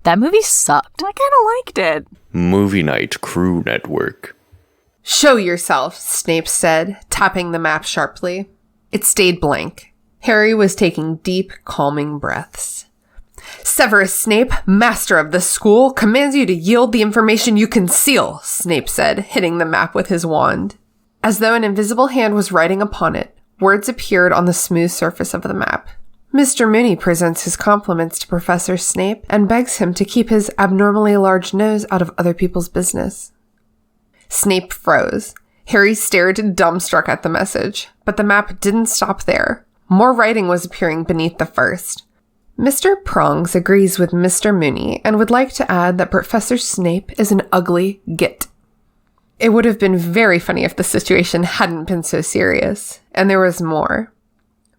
That movie sucked. I kind of liked it. Movie Night Crew Network. Show yourself, Snape said, tapping the map sharply. It stayed blank. Harry was taking deep, calming breaths. Severus Snape, master of the school, commands you to yield the information you conceal, Snape said, hitting the map with his wand. As though an invisible hand was writing upon it, words appeared on the smooth surface of the map. Mr. Mooney presents his compliments to Professor Snape and begs him to keep his abnormally large nose out of other people's business. Snape froze. Harry stared dumbstruck at the message, but the map didn't stop there. More writing was appearing beneath the first. Mr. Prongs agrees with Mr. Mooney and would like to add that Professor Snape is an ugly git. It would have been very funny if the situation hadn't been so serious, and there was more.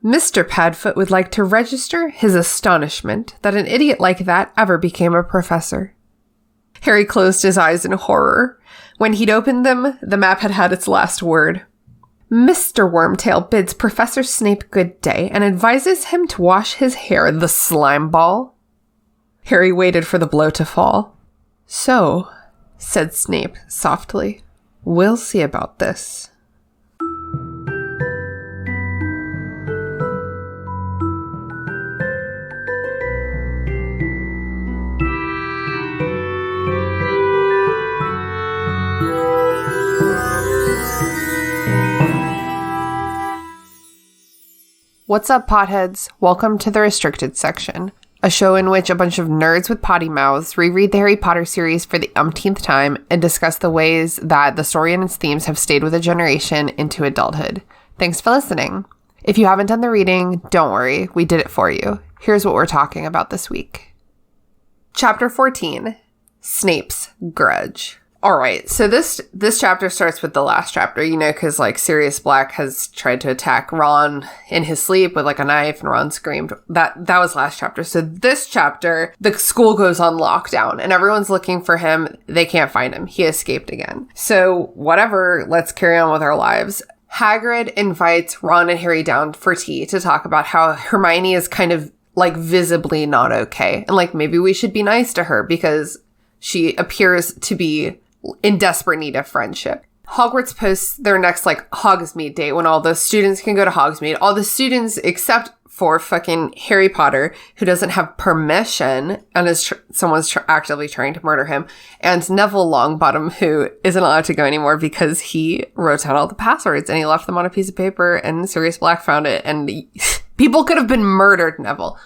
Mr. Padfoot would like to register his astonishment that an idiot like that ever became a professor. Harry closed his eyes in horror. When he'd opened them, the map had had its last word. Mr. Wormtail bids Professor Snape good day and advises him to wash his hair, the slime ball. Harry waited for the blow to fall. So, said Snape softly, we'll see about this. What's up, potheads? Welcome to the Restricted Section, a show in which a bunch of nerds with potty mouths reread the Harry Potter series for the umpteenth time and discuss the ways that the story and its themes have stayed with a generation into adulthood. Thanks for listening. If you haven't done the reading, don't worry, we did it for you. Here's what we're talking about this week. Chapter 14, Snape's Grudge. All right, so this chapter starts with the last chapter, because, Sirius Black has tried to attack Ron in his sleep with, a knife, and Ron screamed. That was last chapter. So this chapter, the school goes on lockdown, and everyone's looking for him. They can't find him. He escaped again. So whatever, let's carry on with our lives. Hagrid invites Ron and Harry down for tea to talk about how Hermione is kind of, visibly not okay. And, maybe we should be nice to her because she appears to be in desperate need of friendship. Hogwarts posts their next, Hogsmeade date when all the students can go to Hogsmeade. All the students except for fucking Harry Potter, who doesn't have permission and is someone's actively trying to murder him, and Neville Longbottom, who isn't allowed to go anymore because he wrote down all the passwords and he left them on a piece of paper and Sirius Black found it, and people could have been murdered, Neville.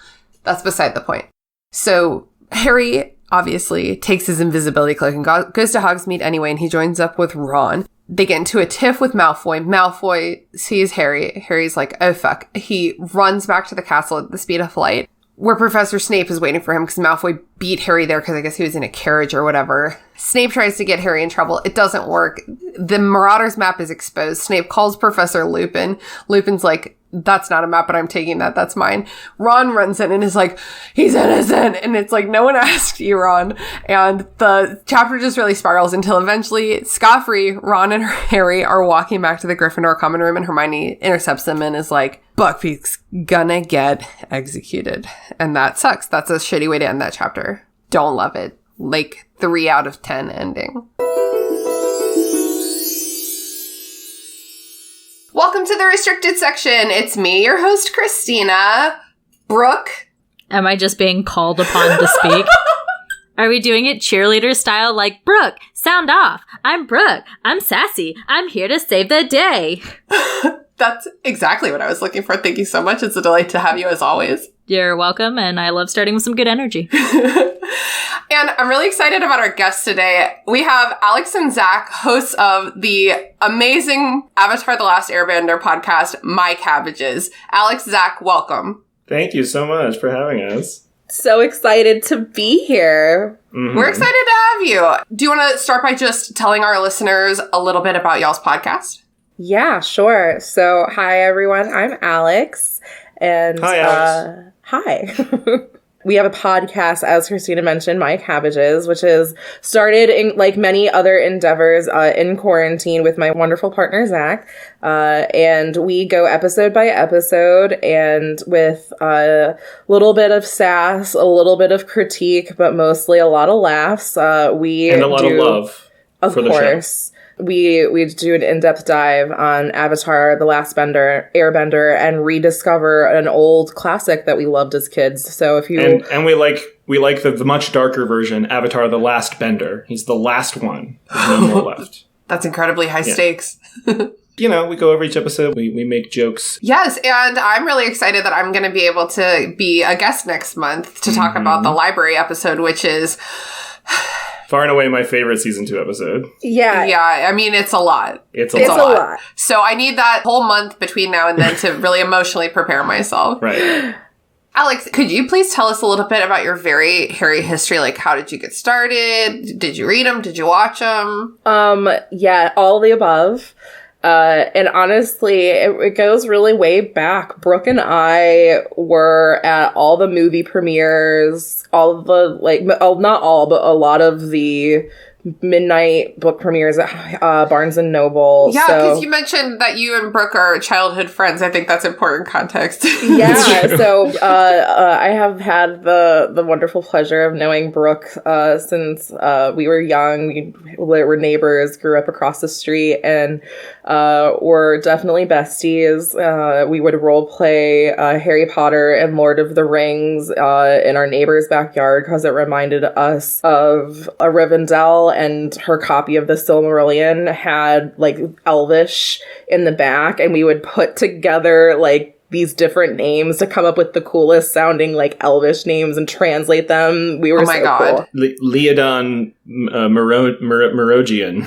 That's beside the point. So Harry obviously takes his invisibility cloak and goes to Hogsmeade anyway, and he joins up with Ron. They get into a tiff with Malfoy. Malfoy sees Harry. Harry's like, oh fuck. He runs back to the castle at the speed of light, where Professor Snape is waiting for him because Malfoy beat Harry there because I guess he was in a carriage or whatever. Snape tries to get Harry in trouble. It doesn't work. The Marauders map is exposed. Snape calls Professor Lupin. Lupin's like, that's not a map, but I'm taking that. That's mine. Ron runs in and is like, he's innocent. And it's like, no one asked you, Ron. And the chapter just really spirals until eventually, scot-free, Ron and Harry are walking back to the Gryffindor common room, and Hermione intercepts them and is like, Buckbeak's gonna get executed. And that sucks. That's a shitty way to end that chapter. Don't love it. 3 out of 10 ending. Welcome to the Restricted Section. It's me, your host, Christina. Brooke. Am I just being called upon to speak? Are we doing it cheerleader style, like, Brooke, sound off. I'm Brooke. I'm sassy. I'm here to save the day. That's exactly what I was looking for. Thank you so much. It's a delight to have you as always. You're welcome, and I love starting with some good energy. And I'm really excited about our guests today. We have Alex and Zach, hosts of the amazing Avatar: The Last Airbender podcast, My Cabbages. Alex, Zach, welcome. Thank you so much for having us. So excited to be here. Mm-hmm. We're excited to have you. Do you want to start by just telling our listeners a little bit about y'all's podcast? Yeah, sure. So, hi, everyone. I'm Alex. And hi, Alex. Hi. We have a podcast, as Christina mentioned, My Cabbages, which is started in like many other endeavors in quarantine with my wonderful partner, Zach. And we go episode by episode and with a little bit of sass, a little bit of critique, but mostly a lot of laughs. And a lot of love. Of course. We do an in-depth dive on Avatar, The Last Airbender, and rediscover an old classic that we loved as kids. So if you and we like the much darker version, Avatar: The Last Bender. He's the last one. There's no more left. That's incredibly high stakes. We go over each episode. We make jokes. Yes, and I'm really excited that I'm going to be able to be a guest next month to talk about the library episode, which is far and away my favorite season 2 episode. Yeah. Yeah, I mean, it's a lot. It's a lot. So I need that whole month between now and then to really emotionally prepare myself. Right. Alex, could you please tell us a little bit about your very Harry history? Like, how did you get started? Did you read them? Did you watch them? Yeah, all the above. And honestly, it goes really way back. Brooke and I were at all the movie premieres, all the, not all, but a lot of the midnight book premieres at Barnes and Noble. Yeah, because you mentioned that you and Brooke are childhood friends. I think that's important context. Yeah, so I have had the wonderful pleasure of knowing Brooke since we were young. We were neighbors, grew up across the street, and were definitely besties. We would role play Harry Potter and Lord of the Rings in our neighbor's backyard because it reminded us of a Rivendell, and her copy of the Silmarillion had like Elvish in the back, and we would put together like these different names to come up with the coolest sounding like Elvish names and translate them. We were cool. Leodon Merogian.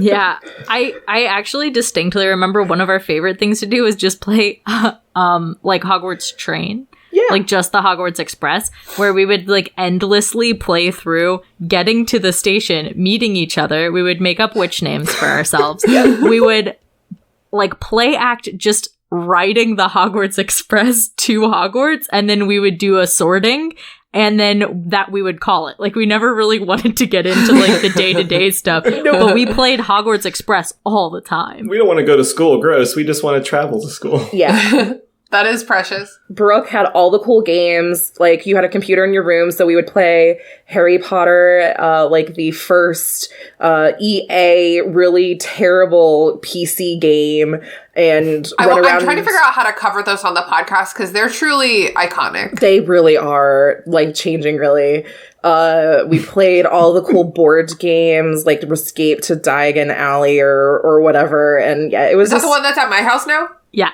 Yeah. I actually distinctly remember one of our favorite things to do was just play like Hogwarts Train. Yeah. Like just the Hogwarts Express, where we would like endlessly play through getting to the station, meeting each other. We would make up witch names for ourselves. We would like play act just riding the Hogwarts Express to Hogwarts, and then we would do a sorting, and then that we would call it. Like, we never really wanted to get into like the day-to-day stuff, but we played Hogwarts Express all the time. We don't want to go to school, gross. We just want to travel to school. Yeah. That is precious. Brooke had all the cool games. Like, you had a computer in your room, so we would play Harry Potter, like the first EA really terrible PC game, and I'm trying to figure out how to cover those on the podcast because they're truly iconic. They really are, like, changing, really. We played all the cool board games, like Escape to Diagon Alley or whatever, and yeah, it was Is that the one that's at my house now? Yeah.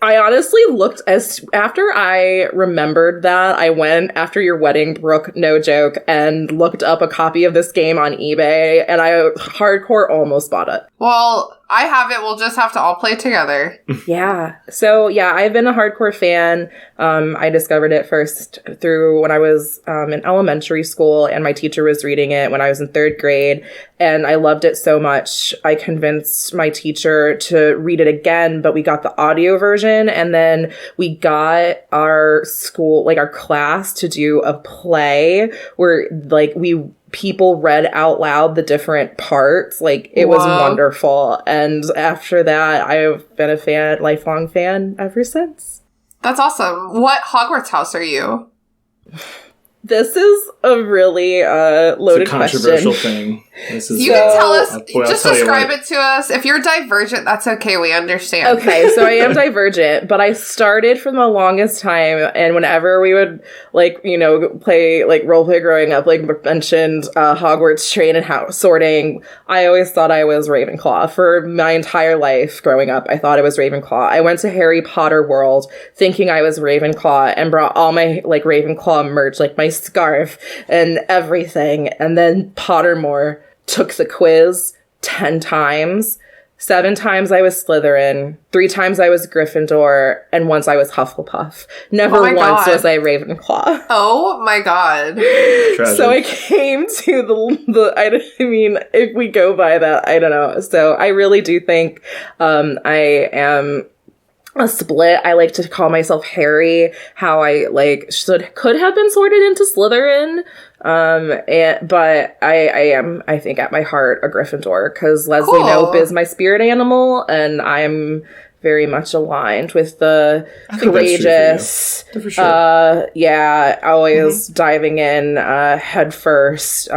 I honestly looked after I remembered that, I went after your wedding, Brooke, no joke, and looked up a copy of this game on eBay, and I hardcore almost bought it. Well, I have it. We'll just have to all play together. Yeah. So, yeah, I've been a hardcore fan. I discovered it first through when I was in elementary school, and my teacher was reading it when I was in 3rd grade, and I loved it so much. I convinced my teacher to read it again, but we got the audio version, and then we got our school, like our class, to do a play where, like, people read out loud the different parts. Like, it was wonderful. And after that, I've been a lifelong fan ever since. That's awesome. What Hogwarts house are you? This is a really loaded question. It's a controversial thing. You can tell us, just describe it to us. If you're divergent, that's okay. We understand. Okay, so I am divergent, but I started for the longest time, and whenever we would, like, you know, play, like, roleplay growing up, like, mentioned Hogwarts Train and house sorting, I always thought I was Ravenclaw. For my entire life growing up, I thought I was Ravenclaw. I went to Harry Potter World thinking I was Ravenclaw and brought all my, like, Ravenclaw merch, like my scarf and everything, and then Pottermore took the quiz 10 times. 7 times I was Slytherin, 3 times I was Gryffindor, and once I was Hufflepuff. Never once was I Ravenclaw. Oh my god. Tragic. So I came to the I mean, if we go by that, I don't know. So I really do think I am a split. I like to call myself Harry, how I could have been sorted into Slytherin. But I am, I think, at my heart, a Gryffindor, because Leslie Knope is my spirit animal, and I'm very much aligned with the courageous, for sure. Always diving in head first,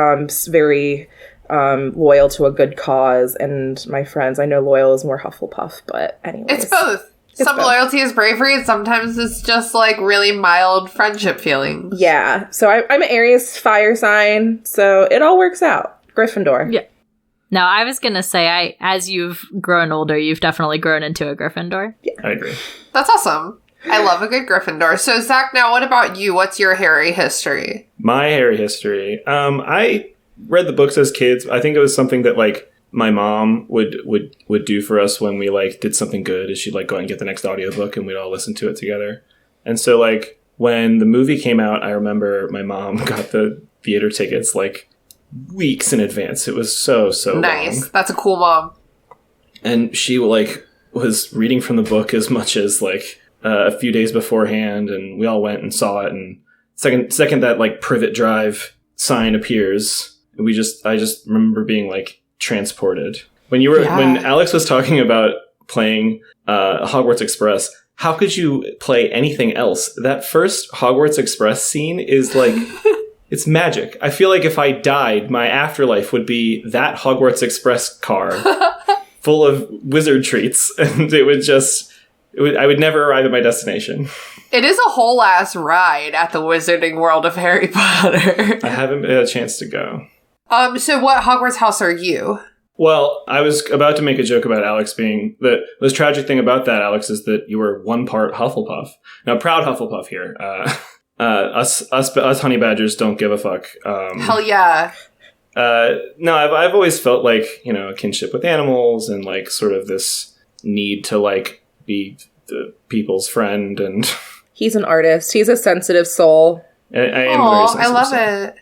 very loyal to a good cause. And my friends, I know loyal is more Hufflepuff, but anyways. It's both. Some loyalty is bravery, and sometimes it's just, like, really mild friendship feelings. Yeah. So I'm an Aries fire sign, so it all works out. Gryffindor. Yeah. No, I was going to say, as you've grown older, you've definitely grown into a Gryffindor. Yeah. I agree. That's awesome. I love a good Gryffindor. So, Zach, now what about you? What's your Harry history? My Harry history. I read the books as kids. I think it was something that, like, my mom would do for us when we, like, did something good, is she'd, like, go out and get the next audiobook and we'd all listen to it together. And so, like, when the movie came out, I remember my mom got the theater tickets, like, weeks in advance. It was so nice. long. That's a cool mom. And she, like, was reading from the book as much as, like, a few days beforehand, and we all went and saw it, and second that, like, Privet Drive sign appears, I just remember being, like, transported. When Alex was talking about playing Hogwarts Express, how could you play anything else? That first Hogwarts Express scene is like it's magic. I feel like if I died, my afterlife would be that Hogwarts Express car full of wizard treats, and I would never arrive at my destination. It is a whole ass ride at the Wizarding World of Harry Potter. I haven't had a chance to go. So what Hogwarts house are you? Well, I was about to make a joke about Alex being... The most tragic thing about that, Alex, is that you were one part Hufflepuff. Now, proud Hufflepuff here. Us honey badgers don't give a fuck. Hell yeah. No, I've always felt like, you know, a kinship with animals and, like, sort of this need to, like, be the people's friend. And he's an artist. He's a sensitive soul. I am very sensitive. I love soul. it.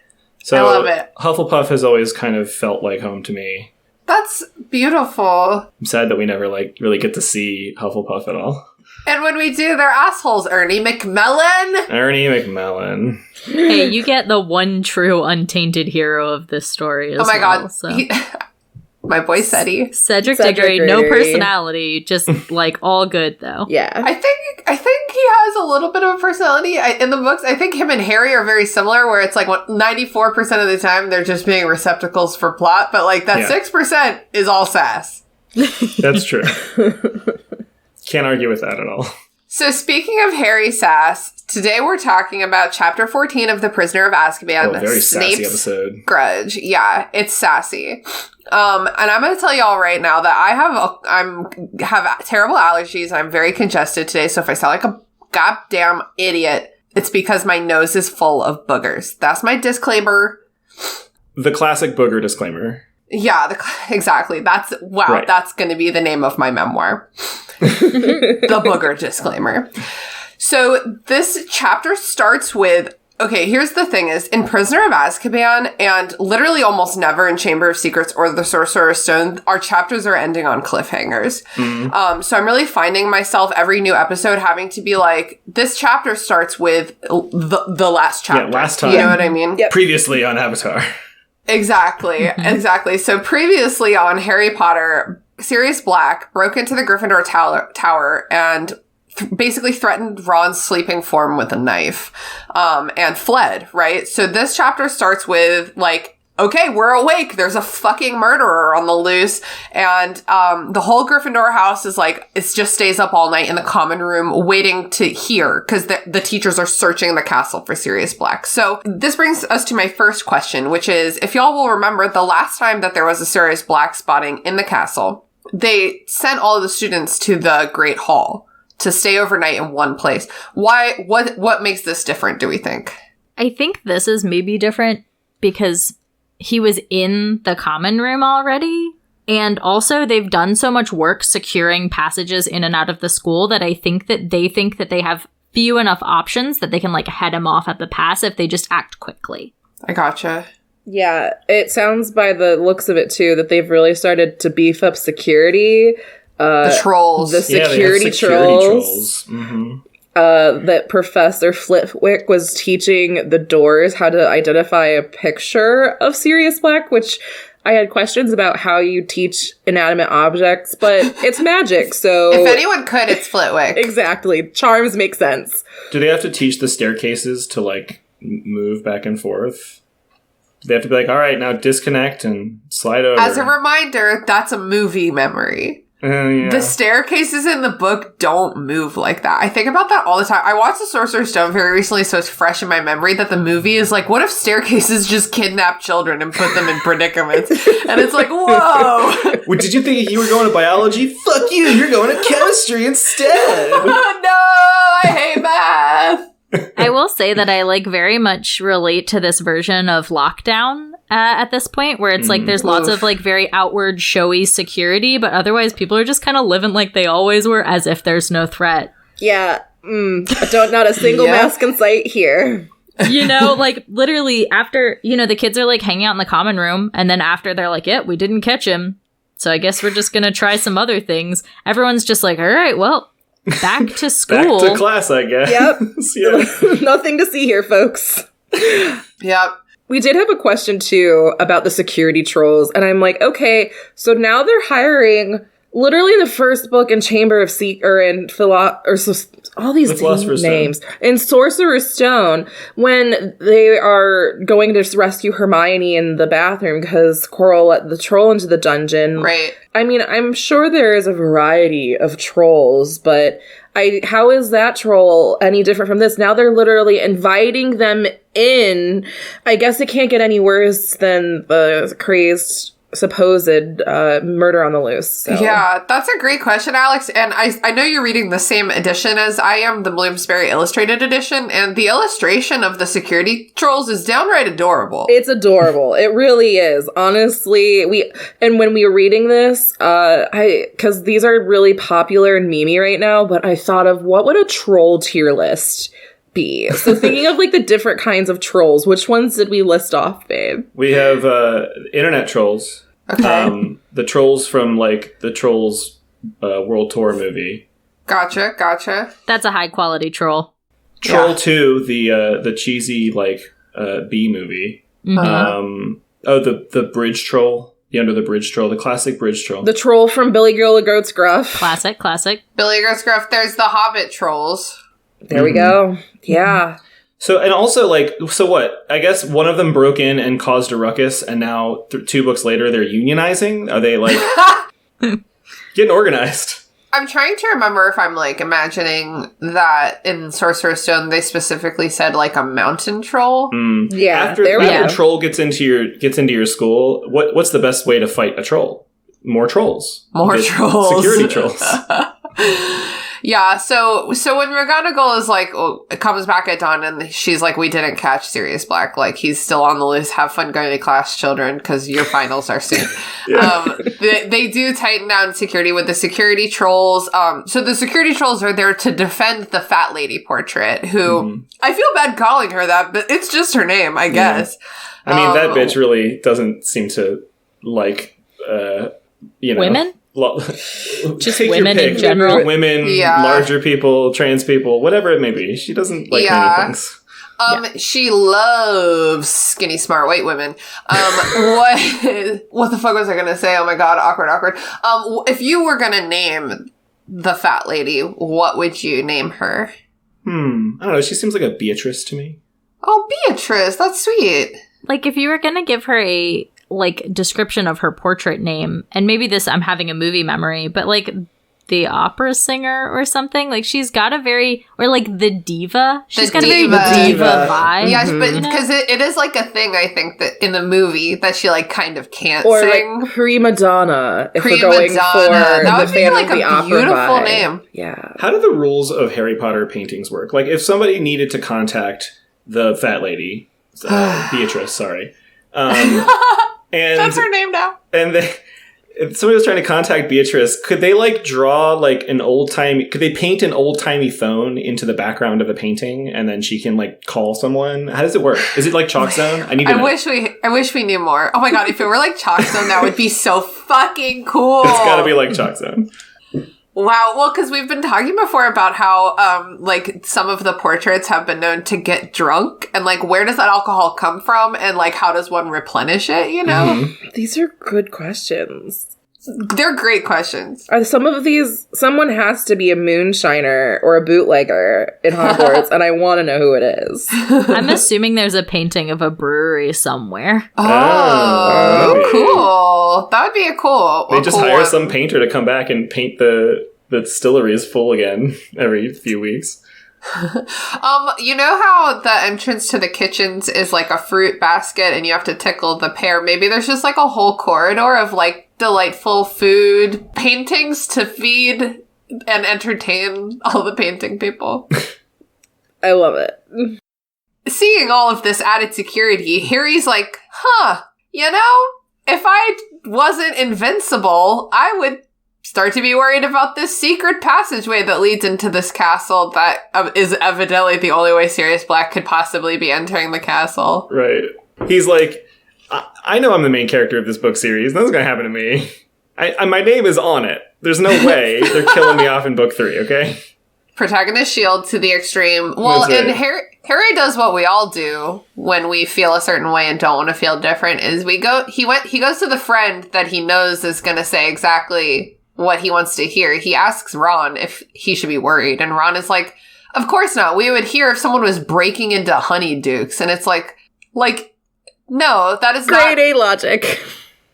So I love it. Hufflepuff has always kind of felt like home to me. That's beautiful. I'm sad that we never, like, really get to see Hufflepuff at all. And when we do, they're assholes. Ernie McMellan. Hey, you get the one true untainted hero of this story as well. Oh my god. So. My boy Cedric. Cedric Diggory, no personality, just like all good though. Yeah. I think he has a little bit of a personality. In the books, I think him and Harry are very similar, where it's like 94% of the time they're just being receptacles for plot, but like that 6% is all sass. That's true. Can't argue with that at all. So speaking of Harry sass, today we're talking about Chapter 14 of The Prisoner of Azkaban. Very Snape's sassy episode. Grudge. Yeah, it's sassy. And I'm going to tell y'all right now that I have terrible allergies and I'm very congested today. So if I sound like a goddamn idiot, it's because my nose is full of boogers. That's my disclaimer. The classic booger disclaimer. Yeah, exactly. That's going to be the name of my memoir. The booger disclaimer. So this chapter starts with, okay, here's the thing is, in Prisoner of Azkaban, and literally almost never in Chamber of Secrets or The Sorcerer's Stone, our chapters are ending on cliffhangers. Mm-hmm. So I'm really finding myself every new episode having to be like, this chapter starts with the last chapter. Yeah, last time. You know what I mean? Yep. Previously on Avatar. Exactly, exactly. So previously on Harry Potter, Sirius Black broke into the Gryffindor tower and basically threatened Ron's sleeping form with a knife, and fled, right? So this chapter starts with, like, okay, we're awake. There's a fucking murderer on the loose. And the whole Gryffindor house is like, it just stays up all night in the common room waiting to hear, because the teachers are searching the castle for Sirius Black. So this brings us to my first question, which is, if y'all will remember, the last time that there was a Sirius Black spotting in the castle, they sent all of the students to the Great Hall to stay overnight in one place. Why? What makes this different, do we think? I think this is maybe different because he was in the common room already. And also they've done so much work securing passages in and out of the school that I think that they have few enough options that they can, like, head him off at the pass if they just act quickly. I gotcha. Yeah, it sounds by the looks of it too that they've really started to beef up security. the trolls. The security trolls. Mm-hmm. That Professor Flitwick was teaching the doors how to identify a picture of Sirius Black, which I had questions about how you teach inanimate objects, but it's magic, so... If anyone could, it's Flitwick. Exactly. Charms make sense. Do they have to teach the staircases to, like, move back and forth? Do they have to be like, all right, now disconnect and slide over? As a reminder, that's a movie memory. Yeah. The staircases in the book don't move like that. I think about that all the time. I watched The Sorcerer's Stone very recently, so it's fresh in my memory that the movie is like, what if staircases just kidnap children and put them in predicaments? And it's like, whoa! Well, did you think you were going to biology? Fuck you! You're going to chemistry instead! No! I hate math! I will say that I like very much relate to this version of lockdown at this point, where it's like there's lots of like very outward showy security, but otherwise people are just kind of living like they always were, as if there's no threat. Yeah. Not a single mask in sight here. You know, like literally after, you know, the kids are like hanging out in the common room, and then after they're like, yeah, we didn't catch him, so I guess we're just gonna try some other things. Everyone's just like, all right, well, back to school. Back to class, I guess. Yep. Yeah. Nothing to see here, folks. Yep. We did have a question, too, about the security trolls. And I'm like, okay, so now they're hiring literally the first book in Chamber of all these names. In Sorcerer's Stone, when they are going to rescue Hermione in the bathroom because Quirrell let the troll into the dungeon. Right. I mean, I'm sure there is a variety of trolls, but how is that troll any different from this? Now they're literally inviting them in. I guess it can't get any worse than the crazed supposed murder on the loose. So. Yeah, that's a great question, Alex. And I know you're reading the same edition as I am, the Bloomsbury Illustrated edition, and the illustration of the security trolls is downright adorable. It's adorable. It really is. Honestly, when we were reading this, because these are really popular and memey right now, but I thought of what would a troll tier list be? So thinking of like the different kinds of trolls, which ones did we list off, babe? We have internet trolls. Okay. The trolls from like the Trolls World Tour movie. Gotcha. That's a high quality troll. Troll 2, the cheesy like B movie. Mm-hmm. The bridge troll. The Under the Bridge troll, the classic bridge troll. The troll from Billy Goat's Gruff. Classic. Billy Goat's Gruff. There's the Hobbit trolls. There we go. Yeah. So, and also, like, so what? I guess one of them broke in and caused a ruckus, and now 2 books later, they're unionizing? Are they, like, getting organized? I'm trying to remember if I'm, like, imagining that in Sorcerer's Stone, they specifically said, like, a mountain troll. Yeah. After a troll gets into your school, what's the best way to fight a troll? More trolls. Security trolls. Yeah, so when McGonagall is like, comes back at dawn and she's like, we didn't catch Sirius Black, like, he's still on the loose, have fun going to class, children, because your finals are soon. They do tighten down security with the security trolls. So the security trolls are there to defend the fat lady portrait, who, I feel bad calling her that, but it's just her name, I guess. I mean, that bitch really doesn't seem to like, women? Just women in general. Women, larger people, trans people, whatever it may be. She doesn't like many things. She loves skinny, smart white women. What the fuck was I gonna say? Oh my god, awkward. If you were gonna name the fat lady, what would you name her? I don't know. She seems like a Beatrice to me. Oh, Beatrice, that's sweet. Like, if you were gonna give her a description of her portrait name, and maybe this, I'm having a movie memory, but like the opera singer or something, like she's got a very, or like the diva, she's got a very diva vibe. Yes, but because it is like a thing, I think, that in the movie that she like kind of can't or sing. Like prima donna, if prima we're going donna. for that the would be like a beautiful vibe. name. Yeah. How do the rules of Harry Potter paintings work? Like, if somebody needed to contact the fat lady, Beatrice, sorry. And that's her name now. And if somebody was trying to contact Beatrice, could they like draw like could they paint an old-timey phone into the background of a painting and then she can like call someone? How does it work? Is it like Chalk Zone? I wish we knew more. Oh my god, if it were like Chalk Zone, that would be so fucking cool. It's gotta be like Chalk Zone. Wow. Well, because we've been talking before about how, like, some of the portraits have been known to get drunk, and, like, where does that alcohol come from, and, like, how does one replenish it, you know? Mm-hmm. These are good questions. They're great questions. Are some of these, someone has to be a moonshiner or a bootlegger in Hogwarts, and I want to know who it is. I'm assuming there's a painting of a brewery somewhere. Oh, cool. That would be a cool They just cool hire one. some painter to come back and paint the distilleries full again every few weeks. You know how the entrance to the kitchens is like a fruit basket and you have to tickle the pear? Maybe there's just like a whole corridor of like delightful food paintings to feed and entertain all the painting people. I love it. Seeing all of this added security, Harry's like, you know, if I wasn't invincible, I would start to be worried about this secret passageway that leads into this castle that is evidently the only way Sirius Black could possibly be entering the castle. Right. He's like, I know I'm the main character of this book series. Nothing's going to happen to me. My name is on it. There's no way they're killing me off in book 3, okay? Protagonist shield to the extreme. Well, That's right. and Harry does what we all do when we feel a certain way and don't want to feel different, is he goes to the friend that he knows is going to say exactly what he wants to hear. He asks Ron if he should be worried, and Ron is like, of course not. We would hear if someone was breaking into Honeydukes, and it's like, no, that is not... Grade A logic.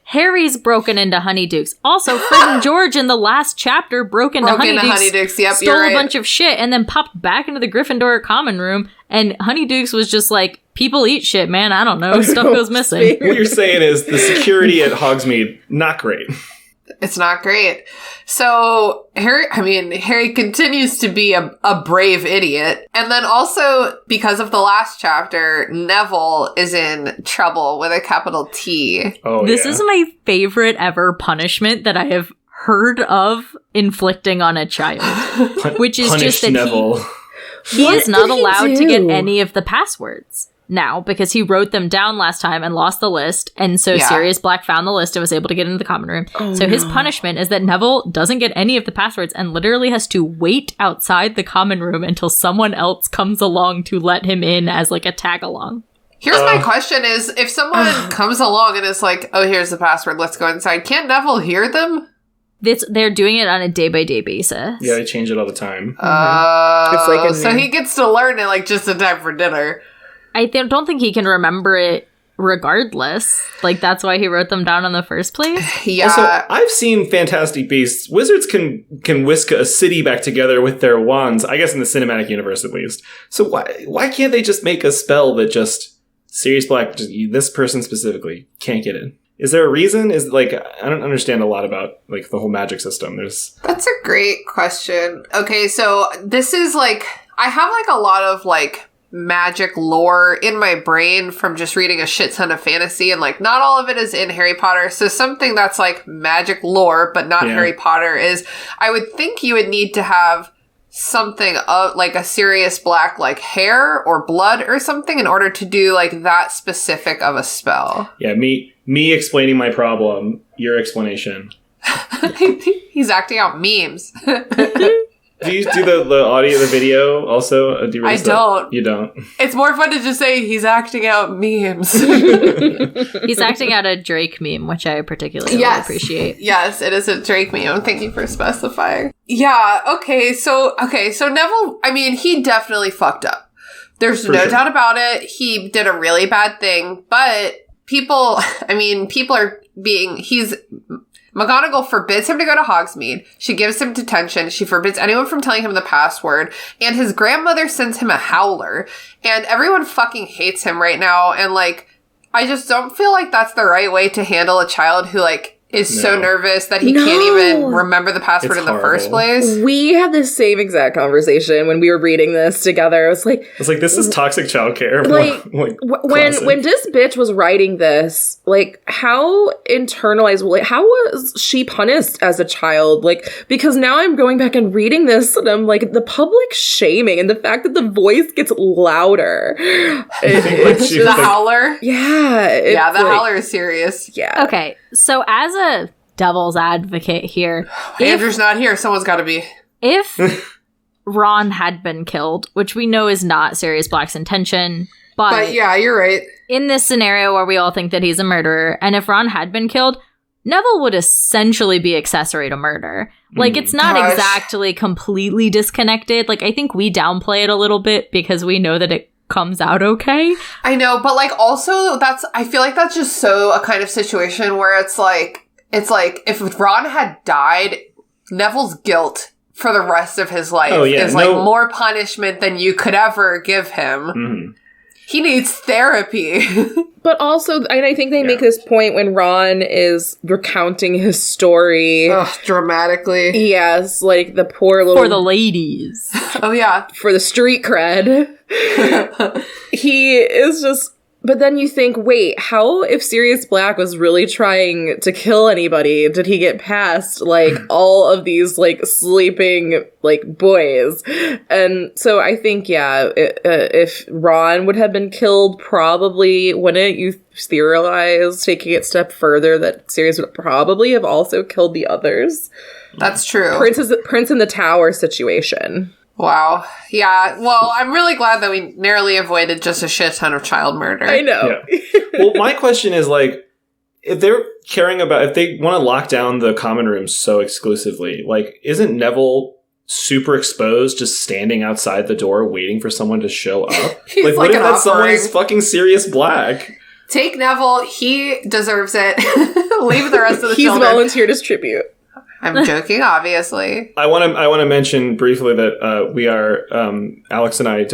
Harry's broken into Honeydukes. Also, Fred and George in the last chapter broke into Honeydukes. Yep, stole a bunch of shit, and then popped back into the Gryffindor common room, and Honeydukes was just like, people eat shit, man. I don't know. Stuff goes missing. What you're saying is the security at Hogsmeade, not great. It's not great. So Harry continues to be a brave idiot. And then also, because of the last chapter, Neville is in trouble with a capital T. Oh, This is my favorite ever punishment that I have heard of inflicting on a child. Which is just that Neville. he is not did he allowed to get do? any of the passwords now, because he wrote them down last time and lost the list, and so Yeah. Sirius Black found the list and was able to get into the common room. His punishment is that Neville doesn't get any of the passwords and literally has to wait outside the common room until someone else comes along to let him in as like a tag along. Here's my question is, if someone comes along and is like, oh, here's the password, let's go inside, can't Neville hear them? They're doing it on a day-by-day basis. Yeah, I change it all the time. It's like So he gets to learn it like just in time for dinner. I don't think he can remember it regardless. Like, that's why he wrote them down in the first place. Yeah. Also, I've seen Fantastic Beasts. Wizards can whisk a city back together with their wands, I guess in the cinematic universe at least. So why can't they just make a spell that just Sirius Black, just this person specifically, can't get in? Is there a reason? Is like, I don't understand a lot about like the whole magic system. That's a great question. Okay, so this is like, I have like a lot of like magic lore in my brain from just reading a shit ton of fantasy, and like not all of it is in Harry Potter. So something that's like magic lore but not Harry Potter is, I would think you would need to have something of like a Sirius Black like hair or blood or something in order to do like that specific of a spell. Yeah, me explaining my problem, your explanation. He's acting out memes. Do you do the audio, the video also? Do you I don't. You don't. It's more fun to just say he's acting out memes. He's acting out a Drake meme, which I particularly appreciate. Yes, it is a Drake meme. Thank you for specifying. Yeah, okay, so Neville, I mean, he definitely fucked up. There's no doubt about it. He did a really bad thing, but people are being, McGonagall forbids him to go to Hogsmeade. She gives him detention. She forbids anyone from telling him the password. And his grandmother sends him a howler. And everyone fucking hates him right now. And, like, I just don't feel like that's the right way to handle a child who, like, is so nervous that he can't even remember the password in the first place. We had the same exact conversation when we were reading this together. I was like, this is toxic childcare. When this bitch was writing this, like, how internalized, like, how was she punished as a child? Like, because now I'm going back and reading this and I'm like, the public shaming and the fact that the voice gets louder. The howler? Yeah. Yeah, the howler is serious. Yeah. Okay, so as a devil's advocate here. Andrew's not here. Someone's got to be. If Ron had been killed, which we know is not Sirius Black's intention, but yeah, you're right. In this scenario where we all think that he's a murderer, and if Ron had been killed, Neville would essentially be accessory to murder. Like, it's not exactly completely disconnected. Like, I think we downplay it a little bit because we know that it comes out okay. I know, but, like, also, I feel like that's just so a kind of situation where it's like, if Ron had died, Neville's guilt for the rest of his life is, more punishment than you could ever give him. Mm-hmm. He needs therapy. But also, and I think they make this point when Ron is recounting his story. Dramatically. Yes, like the poor little... For the ladies. Oh, yeah. For the street cred. He is just... But then you think, wait, how, if Sirius Black was really trying to kill anybody, did he get past, like, all of these, like, sleeping, like, boys? And so I think, yeah, if Ron would have been killed, probably, wouldn't you theorize, taking it a step further, that Sirius would probably have also killed the others? That's true. Prince in the Tower situation. Wow. Yeah. Well, I'm really glad that we narrowly avoided just a shit ton of child murder. I know. Yeah. Well, my question is, like, if they're caring about, if they want to lock down the common rooms so exclusively, like, isn't Neville super exposed, just standing outside the door waiting for someone to show up? Like, what if that someone is fucking Sirius Black? Take Neville. He deserves it. Leave the rest of the children. He's volunteered as tribute. I'm joking, obviously. I want to mention briefly that we are Alex and I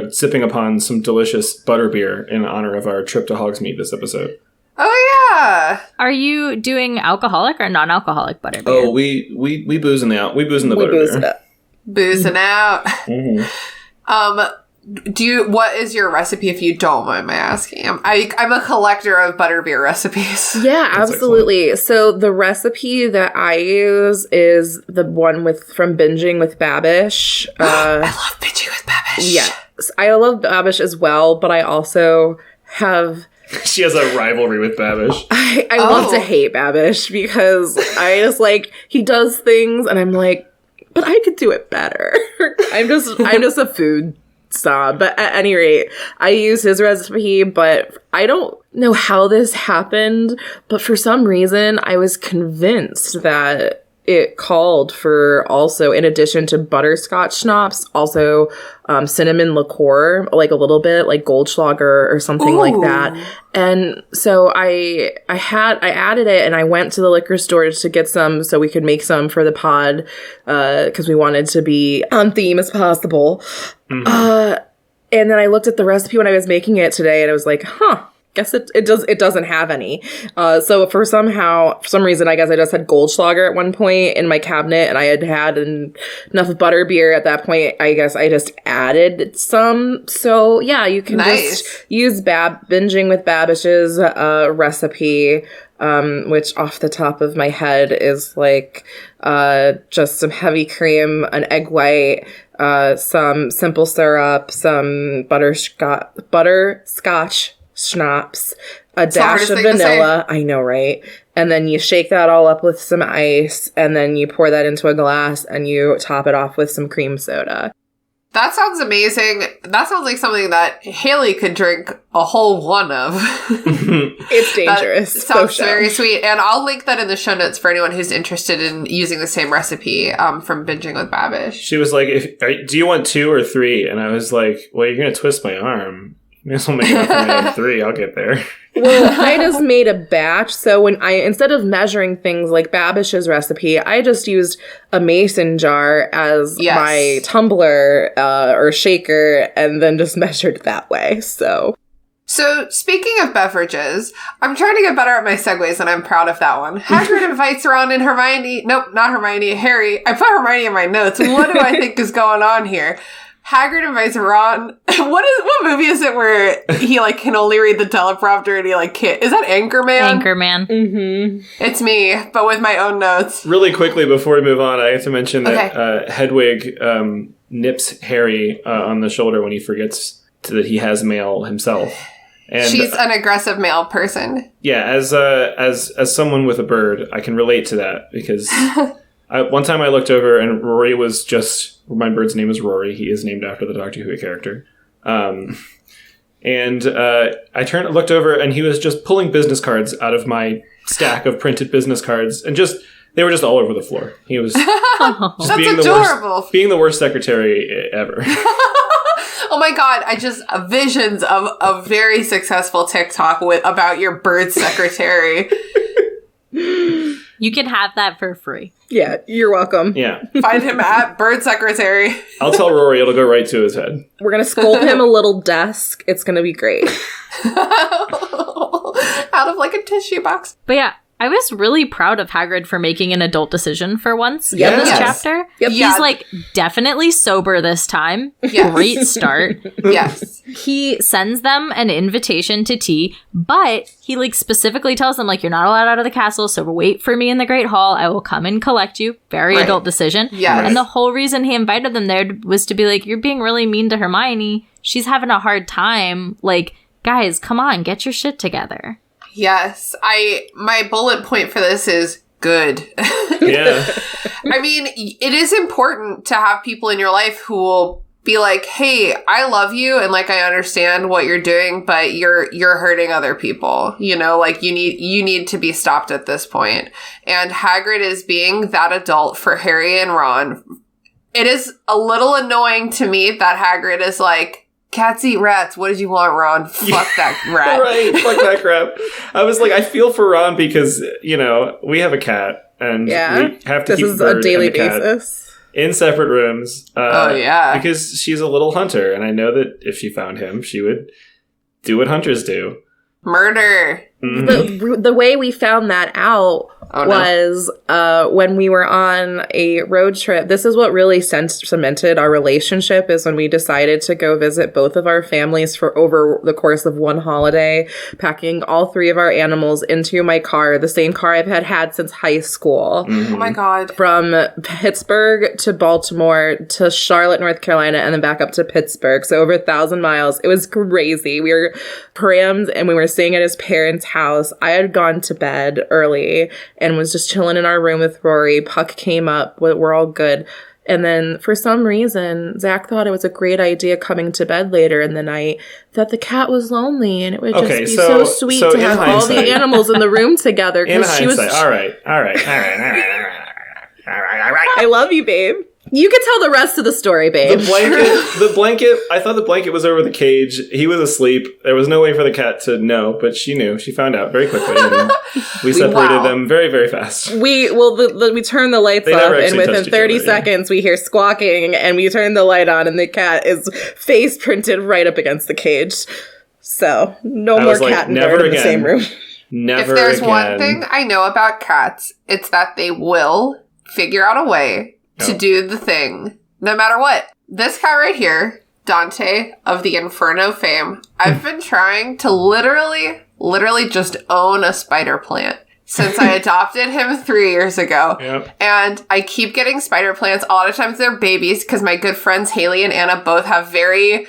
sipping upon some delicious butterbeer in honor of our trip to Hogsmeade this episode. Oh yeah. Are you doing alcoholic or non-alcoholic butterbeer? Oh, we boozing the butterbeer. Boozing out. Mm-hmm. What is your recipe, if you don't mind my asking? I'm a collector of butterbeer recipes. Yeah, absolutely. So the recipe that I use is the one from Binging with Babish. I love Binging with Babish. Yes, I love Babish as well, but I also have... She has a rivalry with Babish. I love to hate Babish because I just, like, he does things and I'm like, but I could do it better. I'm just a food snob. But at any rate, I use his recipe, but I don't know how this happened, but for some reason I was convinced that it called for also, in addition to butterscotch schnapps, also cinnamon liqueur, like a little bit, like Goldschlager or something like that. And so I added it, and I went to the liquor store to get some so we could make some for the pod, because we wanted to be on theme as possible. Mm-hmm. And then I looked at the recipe when I was making it today, and I was like, guess it doesn't have any. So for some reason, I guess I just had Goldschlager at one point in my cabinet, and I had enough butterbeer at that point. I guess I just added some. So yeah, you can just use Binging with Babish's recipe, which off the top of my head is like just some heavy cream, an egg white, some simple syrup, some butterscotch schnapps, a dash of vanilla. I know, right? And then you shake that all up with some ice, and then you pour that into a glass, and you top it off with some cream soda. That sounds amazing. That sounds like something that Haley could drink a whole one of. It's dangerous. That sounds very sweet. And I'll link that in the show notes for anyone who's interested in using the same recipe from Binging with Babish. She was like, do you want 2 or 3? And I was like, well, you're going to twist my arm. This will make it for 3. I'll get there. Well, I just made a batch. So when instead of measuring things like Babish's recipe, I just used a mason jar as my tumbler or shaker, and then just measured that way. So speaking of beverages, I'm trying to get better at my segues, and I'm proud of that one. Hagrid invites Ron and Hermione. Nope, not Hermione. Harry. I put Hermione in my notes. What do I think is going on here? Hagrid invites Ron. What movie is it where he like can only read the teleprompter and he like can't? Is that Anchorman? Anchorman. Mm-hmm. It's me, but with my own notes. Really quickly before we move on, I have to mention that Hedwig nips Harry on the shoulder when he forgets that he has mail himself. And she's an aggressive male person. Yeah, as someone with a bird, I can relate to that because one time I looked over and Rory was my bird's name is Rory. He is named after the Doctor Who character. And I looked over and he was just pulling business cards out of my stack of printed business cards and they were just all over the floor. He was just That's adorable. Being the worst secretary ever. Oh my god, I just visions of a very successful TikTok about your bird secretary. You can have that for free. Yeah, you're welcome. Yeah. Find him at bird secretary. I'll tell Rory, it'll go right to his head. We're going to sculpt him a little desk. It's going to be great. Out of like a tissue box. But yeah, I was really proud of Hagrid for making an adult decision for once in this chapter. Yep. He's like definitely sober this time. Yes. Great start. Yes. He sends them an invitation to tea, but he like specifically tells them like, you're not allowed out of the castle, so wait for me in the Great Hall. I will come and collect you. Very adult decision. Yeah. And the whole reason he invited them there was to be like, you're being really mean to Hermione. She's having a hard time. Like, guys, come on, get your shit together. Yes, my bullet point for this is good. Yeah. I mean, it is important to have people in your life who will be like, hey, I love you and like I understand what you're doing, but you're hurting other people. You know, like you need to be stopped at this point. And Hagrid is being that adult for Harry and Ron. It is a little annoying to me that Hagrid is like, cats eat rats. What did you want, Ron? Fuck that rat. Right, fuck that crap. I was like, I feel for Ron because, you know, we have a cat and we have to keep this is a daily basis in separate rooms. Because she's a little hunter, and I know that if she found him, she would do what hunters do. Murder. Mm-hmm. The way we found that out was when we were on a road trip. This is what really cemented our relationship, is when we decided to go visit both of our families for over the course of one holiday, packing all three of our animals into my car, the same car I've had since high school. Mm-hmm. Oh my god. From Pittsburgh to Baltimore to Charlotte, North Carolina, and then back up to Pittsburgh. So over 1,000 miles. It was crazy. We were crammed and we were staying at his parents' house. I had gone to bed early and was just chilling in our room with Rory. Puck came up. We're all good. And then for some reason, Zach thought it was a great idea coming to bed later in the night, that the cat was lonely and it would just be so sweet to have all the animals in the room together. In hindsight, she was all right. I love you, babe. You can tell the rest of the story, babe. The blanket, I thought the blanket was over the cage. He was asleep. There was no way for the cat to know, but she knew. She found out very quickly. And we separated them very, very fast. We turned the lights off, and within 30 seconds, we hear squawking, and we turn the light on, and the cat is face printed right up against the cage. So, no more cat and bird in the same room. Never If there's again. one thing I know about cats, it's that they will figure out a way to do the thing, no matter what. This guy right here, Dante of the Inferno fame, I've been trying to literally just own a spider plant since I adopted him 3 years ago. Yep. And I keep getting spider plants. A lot of times they're babies because my good friends Haley and Anna both have very...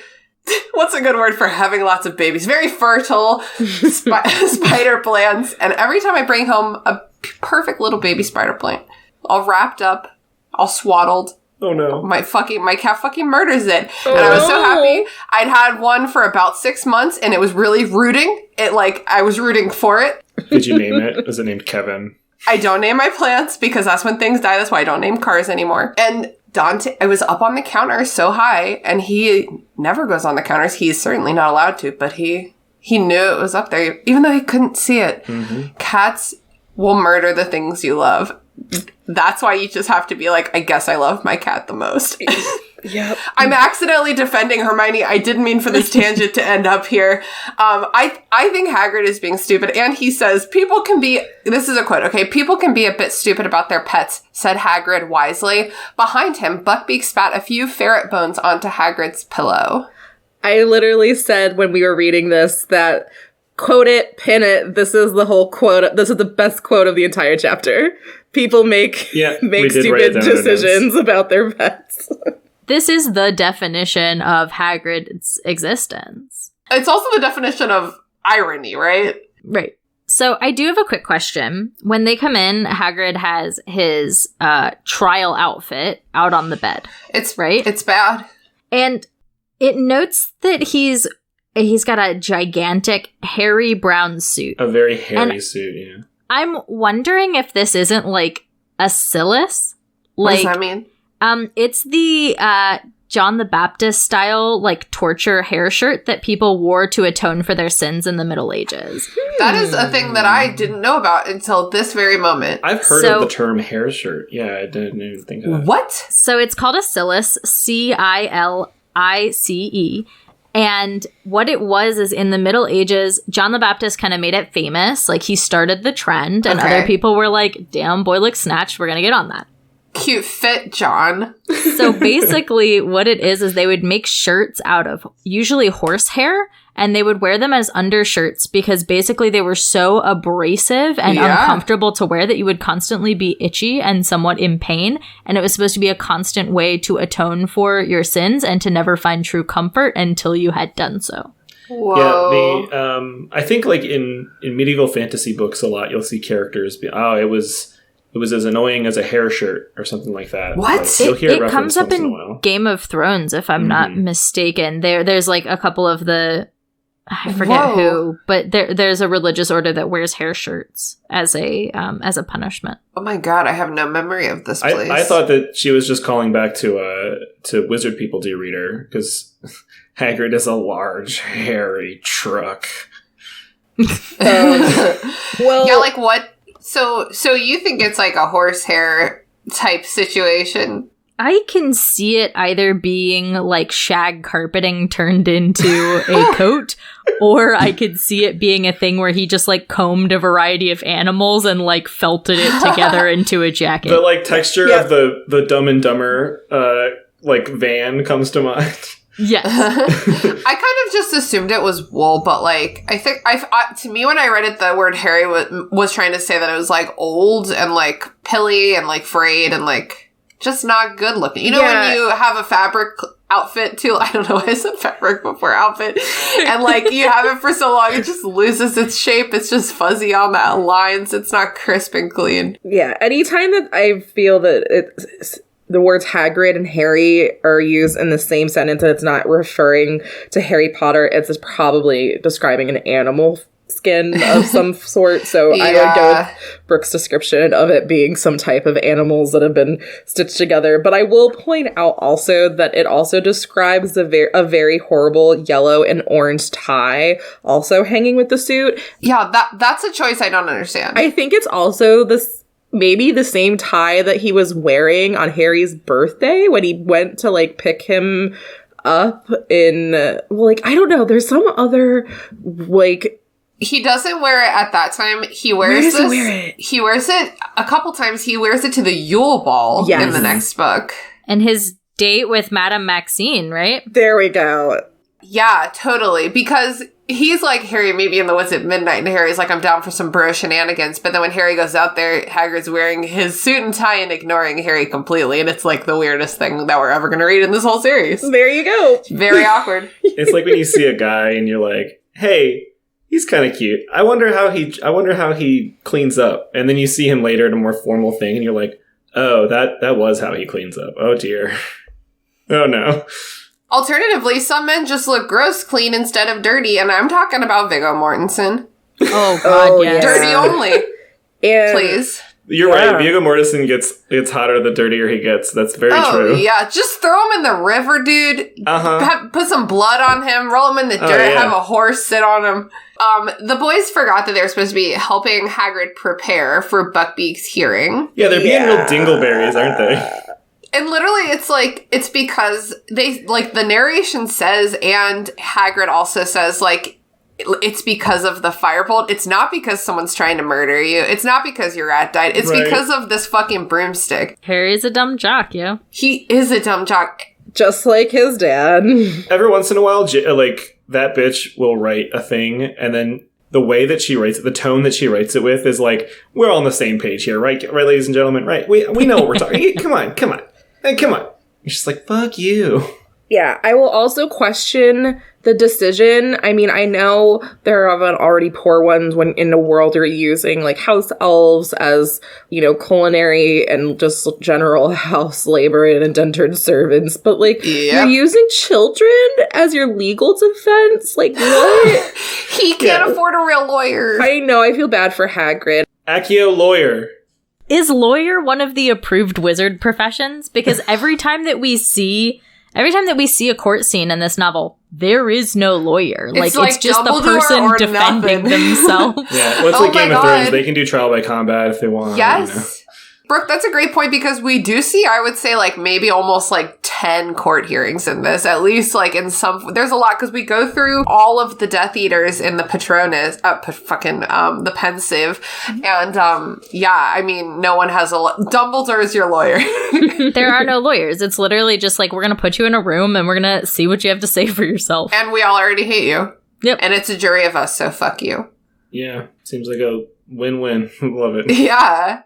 What's a good word for having lots of babies? Very fertile spider plants. And every time I bring home a perfect little baby spider plant, all wrapped up, all swaddled. Oh no. My cat fucking murders it. And I was so happy. I'd had one for about 6 months and it was really rooting. I was rooting for it. Did you name it? Was it named Kevin? I don't name my plants because that's when things die. That's why I don't name cars anymore. And Dante, I was up on the counter so high, and he never goes on the counters. He's certainly not allowed to, but he knew it was up there, even though he couldn't see it. Mm-hmm. Cats will murder the things you love. That's why you just have to be like, I guess I love my cat the most. Yep. I'm accidentally defending Hermione. I didn't mean for this tangent to end up here. I think Hagrid is being stupid. And he says, people can be, this is a quote, okay? People can be a bit stupid about their pets, said Hagrid wisely. Behind him, Buckbeak spat a few ferret bones onto Hagrid's pillow. I literally said when we were reading this that, quote it, pin it, this is the whole quote, this is the best quote of the entire chapter. People make stupid decisions about their pets. This is the definition of Hagrid's existence. It's also the definition of irony, right? Right. So I do have a quick question. When they come in, Hagrid has his trial outfit out on the bed. It's right. It's bad. And it notes that he's got a gigantic hairy brown suit. A very hairy suit, yeah. I'm wondering if this isn't like a Silas. What does that mean? It's the John the Baptist style, like, torture hair shirt that people wore to atone for their sins in the Middle Ages. That is a thing that I didn't know about until this very moment. I've heard of the term hair shirt. Yeah, I didn't even think of that. What? So it's called a Silas, Cilice. And what it was is in the Middle Ages, John the Baptist kind of made it famous. Like, he started the trend, and other people were like, damn, boy looks snatched, we're gonna get on that. Cute fit, John. So basically what it is they would make shirts out of usually horsehair, and they would wear them as undershirts because basically they were so abrasive and uncomfortable to wear that you would constantly be itchy and somewhat in pain. And it was supposed to be a constant way to atone for your sins and to never find true comfort until you had done so. Whoa. Yeah, I think like in medieval fantasy books a lot, you'll see characters be, it was as annoying as a hair shirt or something like that. What? Like, you'll hear it comes up in Game of Thrones, if I'm not mistaken. There's like a couple of the, I forget who, but there's a religious order that wears hair shirts as a punishment. Oh my god, I have no memory of this place. I thought that she was just calling back to Wizard People Do Read Her, because Hagrid is a large, hairy truck. Well, yeah, like what? So you think it's like a horsehair type situation? I can see it either being like shag carpeting turned into a coat, or I could see it being a thing where he just like combed a variety of animals and like felted it together into a jacket. The like texture of the Dumb and Dumber like van comes to mind. Yes. I kind of just assumed it was wool, but like I think to me when I read it, the word hairy was trying to say that it was like old and like pilly and like frayed and like just not good looking. You know when you have a fabric outfit too, I don't know why I said fabric before outfit, and like you have it for so long it just loses its shape. It's just fuzzy on the lines. It's not crisp and clean. Yeah, anytime that I feel that the words Hagrid and Harry are used in the same sentence and it's not referring to Harry Potter, it's probably describing an animal skin of some sort. So I would go with Brooke's description of it being some type of animals that have been stitched together. But I will point out also that it also describes a very horrible yellow and orange tie also hanging with the suit. Yeah, that's a choice I don't understand. I think it's also maybe the same tie that he was wearing on Harry's birthday when he went to like pick him up in, I don't know, there's some other like, he doesn't wear it at that time. He wears this. He wear it? He wears it a couple times. He wears it to the Yule Ball in the next book. And his date with Madame Maxine, right? There we go. Yeah, totally. Because he's like, Harry, maybe in the woods at midnight, and Harry's like, I'm down for some bro shenanigans. But then when Harry goes out there, Hagrid's wearing his suit and tie and ignoring Harry completely. And it's like the weirdest thing that we're ever going to read in this whole series. There you go. It's very awkward. It's like when you see a guy and you're like, hey, he's kind of cute. I wonder how he cleans up. And then you see him later in a more formal thing and you're like, oh, that was how he cleans up. Oh dear. Oh no. Alternatively, some men just look gross clean instead of dirty, and I'm talking about Viggo Mortensen. Oh god, yes. Dirty only. Please. You're right. Viggo Mortensen gets hotter the dirtier he gets. That's very true. Oh, yeah. Just throw him in the river, dude. Put some blood on him. Roll him in the dirt. Have a horse sit on him. The boys forgot that they're supposed to be helping Hagrid prepare for Buckbeak's hearing. Yeah, they're being real dingleberries, aren't they? And literally, it's because they, like, the narration says, and Hagrid also says, like, it's because of the firebolt. It's not because someone's trying to murder you. It's not because your rat died. It's because of this fucking broomstick. Harry's a dumb jock, yeah. He is a dumb jock. Just like his dad. Every once in a while, like, that bitch will write a thing, and then the way that she writes it, the tone that she writes it with is like, we're all on the same page here, right? Right, ladies and gentlemen? Right. We know what we're talking. Come on. Hey, come on. You're just like, fuck you. Yeah, I will also question the decision. I mean, I know there are already poor ones when in the world you're using like house elves as, you know, culinary and just general house labor and indentured servants, but like you're using children as your legal defense? Like what? He can't afford a real lawyer. I know, I feel bad for Hagrid. Accio lawyer. Is lawyer one of the approved wizard professions? Because every time that we see a court scene in this novel, there is no lawyer. It's just the person defending themselves. Yeah, well, it's like Game of Thrones. They can do trial by combat if they want. Yes. You know. Brooke, that's a great point because we do see, I would say, like, maybe almost, like, 10 court hearings in this. At least, like, in some... There's a lot because we go through all of the Death Eaters in the Patronus... the Pensive. And, I mean, no one has Dumbledore is your lawyer. There are no lawyers. It's literally just, like, we're going to put you in a room and we're going to see what you have to say for yourself. And we all already hate you. Yep. And it's a jury of us, so fuck you. Yeah, seems like a win-win. Love it. Yeah.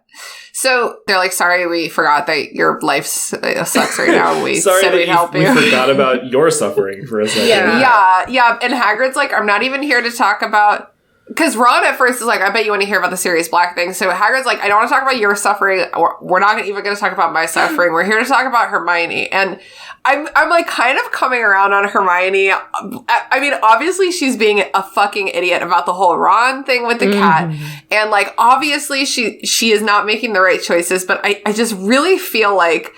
So they're like, sorry, we forgot that your life sucks right now. We said we'd help you. We forgot about your suffering for a second. Yeah. And Hagrid's like, I'm not even here to talk about... Because Ron at first is like, I bet you want to hear about the Sirius Black thing. So Hagrid's like, I don't want to talk about your suffering. We're not even going to talk about my suffering. We're here to talk about Hermione. And I'm like kind of coming around on Hermione. I mean, obviously she's being a fucking idiot about the whole Ron thing with the cat. And like, obviously she is not making the right choices. But I just really feel like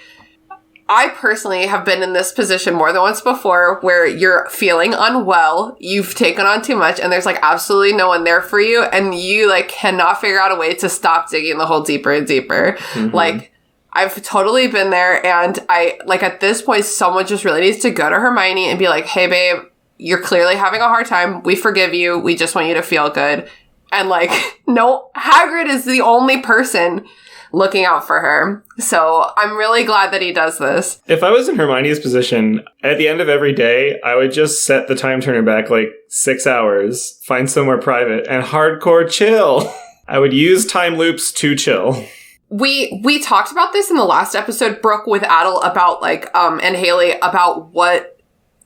I personally have been in this position more than once before where you're feeling unwell, you've taken on too much, and there's like absolutely no one there for you, and you like cannot figure out a way to stop digging the hole deeper and deeper. Like, I've totally been there, and I, like, at this point, someone just really needs to go to Hermione and be like, hey babe, you're clearly having a hard time, we forgive you, we just want you to feel good. And like, no, Hagrid is the only person looking out for her. So I'm really glad that he does this. If I was in Hermione's position, at the end of every day, I would just set the time turner back like 6 hours, find somewhere private, and hardcore chill. I would use time loops to chill. We talked about this in the last episode, Brooke, with Adel about like, and Haley about what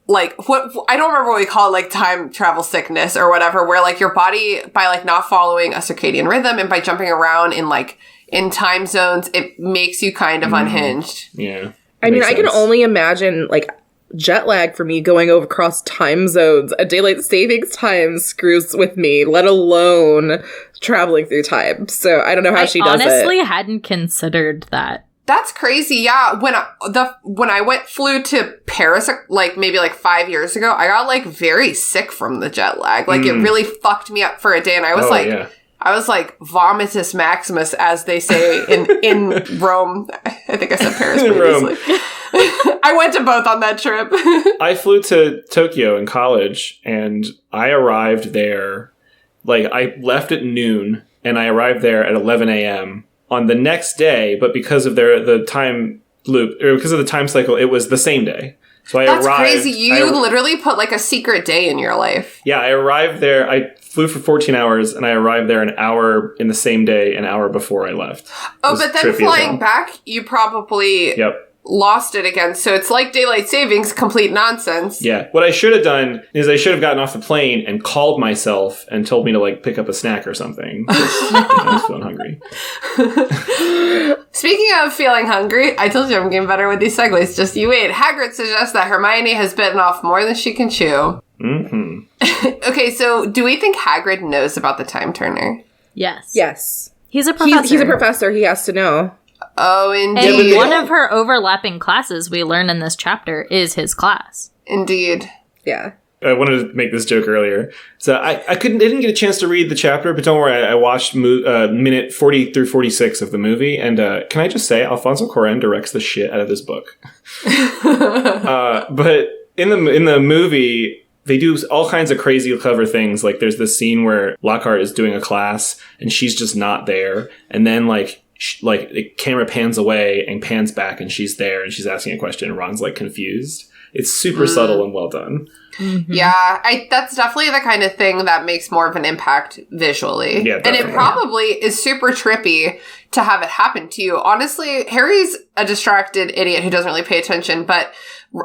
I don't remember what we call it, like time travel sickness or whatever, where like your body, by like not following a circadian rhythm and by jumping around in time zones, it makes you kind of unhinged. Yeah. I mean, I can only imagine, like, jet lag for me going over across time zones. A daylight savings time screws with me, let alone traveling through time. So I don't know how she does it. I honestly hadn't considered that. That's crazy. Yeah. When I flew to Paris, like maybe like 5 years ago, I got like very sick from the jet lag. Like it really fucked me up for a day. And I was I was like vomitus maximus, as they say in Rome. I think I said Paris previously. I went to both on that trip. I flew to Tokyo in college, and I arrived there, like, I left at noon, and I arrived there at 11 a.m. on the next day, but because of the time loop, or because of the time cycle, it was the same day. So That's crazy. You literally put like a secret day in your life. Yeah, I arrived there. I flew for 14 hours, and I arrived there an hour in the same day, an hour before I left. Oh, but then flying back, you probably lost it again. So it's like daylight savings, complete nonsense. Yeah. What I should have done is I should have gotten off the plane and called myself and told me to like pick up a snack or something. I was feeling hungry. Speaking of feeling hungry, I told you I'm getting better with these segues. Just you wait. Hagrid suggests that Hermione has bitten off more than she can chew. Okay, so do we think Hagrid knows about the time turner? Yes. Yes. He's a professor. He's a professor. He has to know. Oh, indeed. And one of her overlapping classes we learn in this chapter is his class. Indeed. Yeah. I wanted to make this joke earlier. So I didn't get a chance to read the chapter, but don't worry, I watched minute 40 through 46 of the movie, and can I just say, Alfonso Cuarón directs the shit out of this book. But in the movie, they do all kinds of crazy, clever things. Like, there's this scene where Lockhart is doing a class, and she's just not there, and then, like, the camera pans away and pans back, and she's there, and she's asking a question, and Ron's, like, confused. It's super subtle and well done. Mm-hmm. Yeah, that's definitely the kind of thing that makes more of an impact visually. Yeah, and it probably is super trippy to have it happen to you. Honestly, Harry's a distracted idiot who doesn't really pay attention, but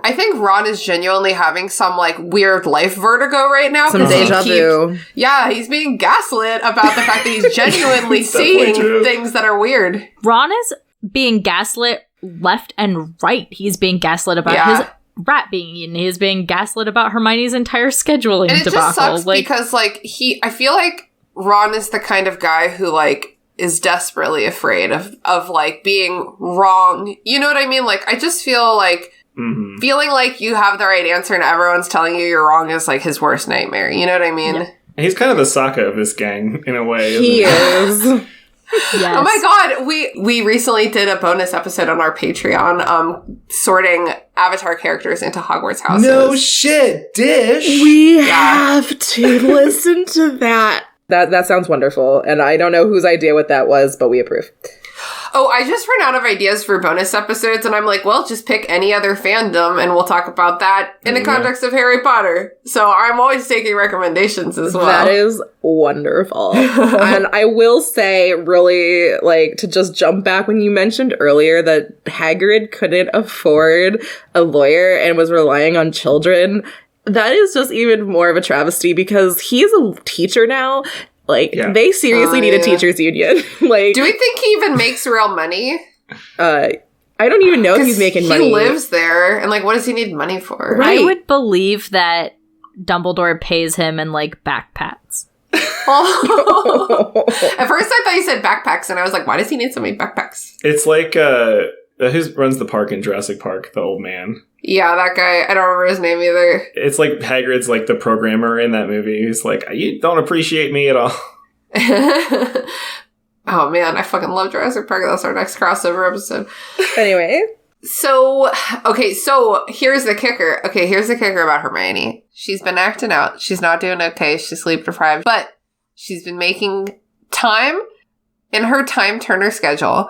I think Ron is genuinely having some, like, weird life vertigo right now. Some deja vu. Yeah, he's being gaslit about the fact that he's genuinely seeing things that are weird. Ron is being gaslit left and right. He's being gaslit about his rat being eaten. He's being gaslit about Hermione's entire scheduling and it debacle. Just sucks because, like, I feel like Ron is the kind of guy who, like, is desperately afraid of like, being wrong. You know what I mean? Like, I just feel like feeling like you have the right answer and everyone's telling you you're wrong is, like, his worst nightmare. You know what I mean? Yeah. He's kind of the Sokka of this gang, in a way. He is. Yes. Oh my god, we recently did a bonus episode on our Patreon, sorting Avatar characters into Hogwarts houses. No shit, Dish! We have to listen to that. That sounds wonderful, and I don't know whose idea what that was, but we approve. Oh, I just ran out of ideas for bonus episodes, and I'm like, well, just pick any other fandom, and we'll talk about that in the context of Harry Potter. So I'm always taking recommendations as well. That is wonderful. And I will say, really, like, to just jump back when you mentioned earlier that Hagrid couldn't afford a lawyer and was relying on children, that is just even more of a travesty because he's a teacher now. Like, they seriously need a teachers union. Like, do we think he even makes real money? I don't even know if he's making money. He lives there, and, like, what does he need money for? Right. I would believe that Dumbledore pays him in, like, backpats. Oh. At first I thought you said backpacks, and I was like, why does he need so many backpacks? It's like, who runs the park in Jurassic Park? The old man. Yeah, that guy. I don't remember his name either. It's like Hagrid's, like, the programmer in that movie. He's like, you don't appreciate me at all. Oh, man. I fucking love Jurassic Park. That's our next crossover episode. Anyway. So here's the kicker. Okay, here's the kicker about Hermione. She's been acting out. She's not doing okay. She's sleep deprived. But she's been making time in her time turner schedule.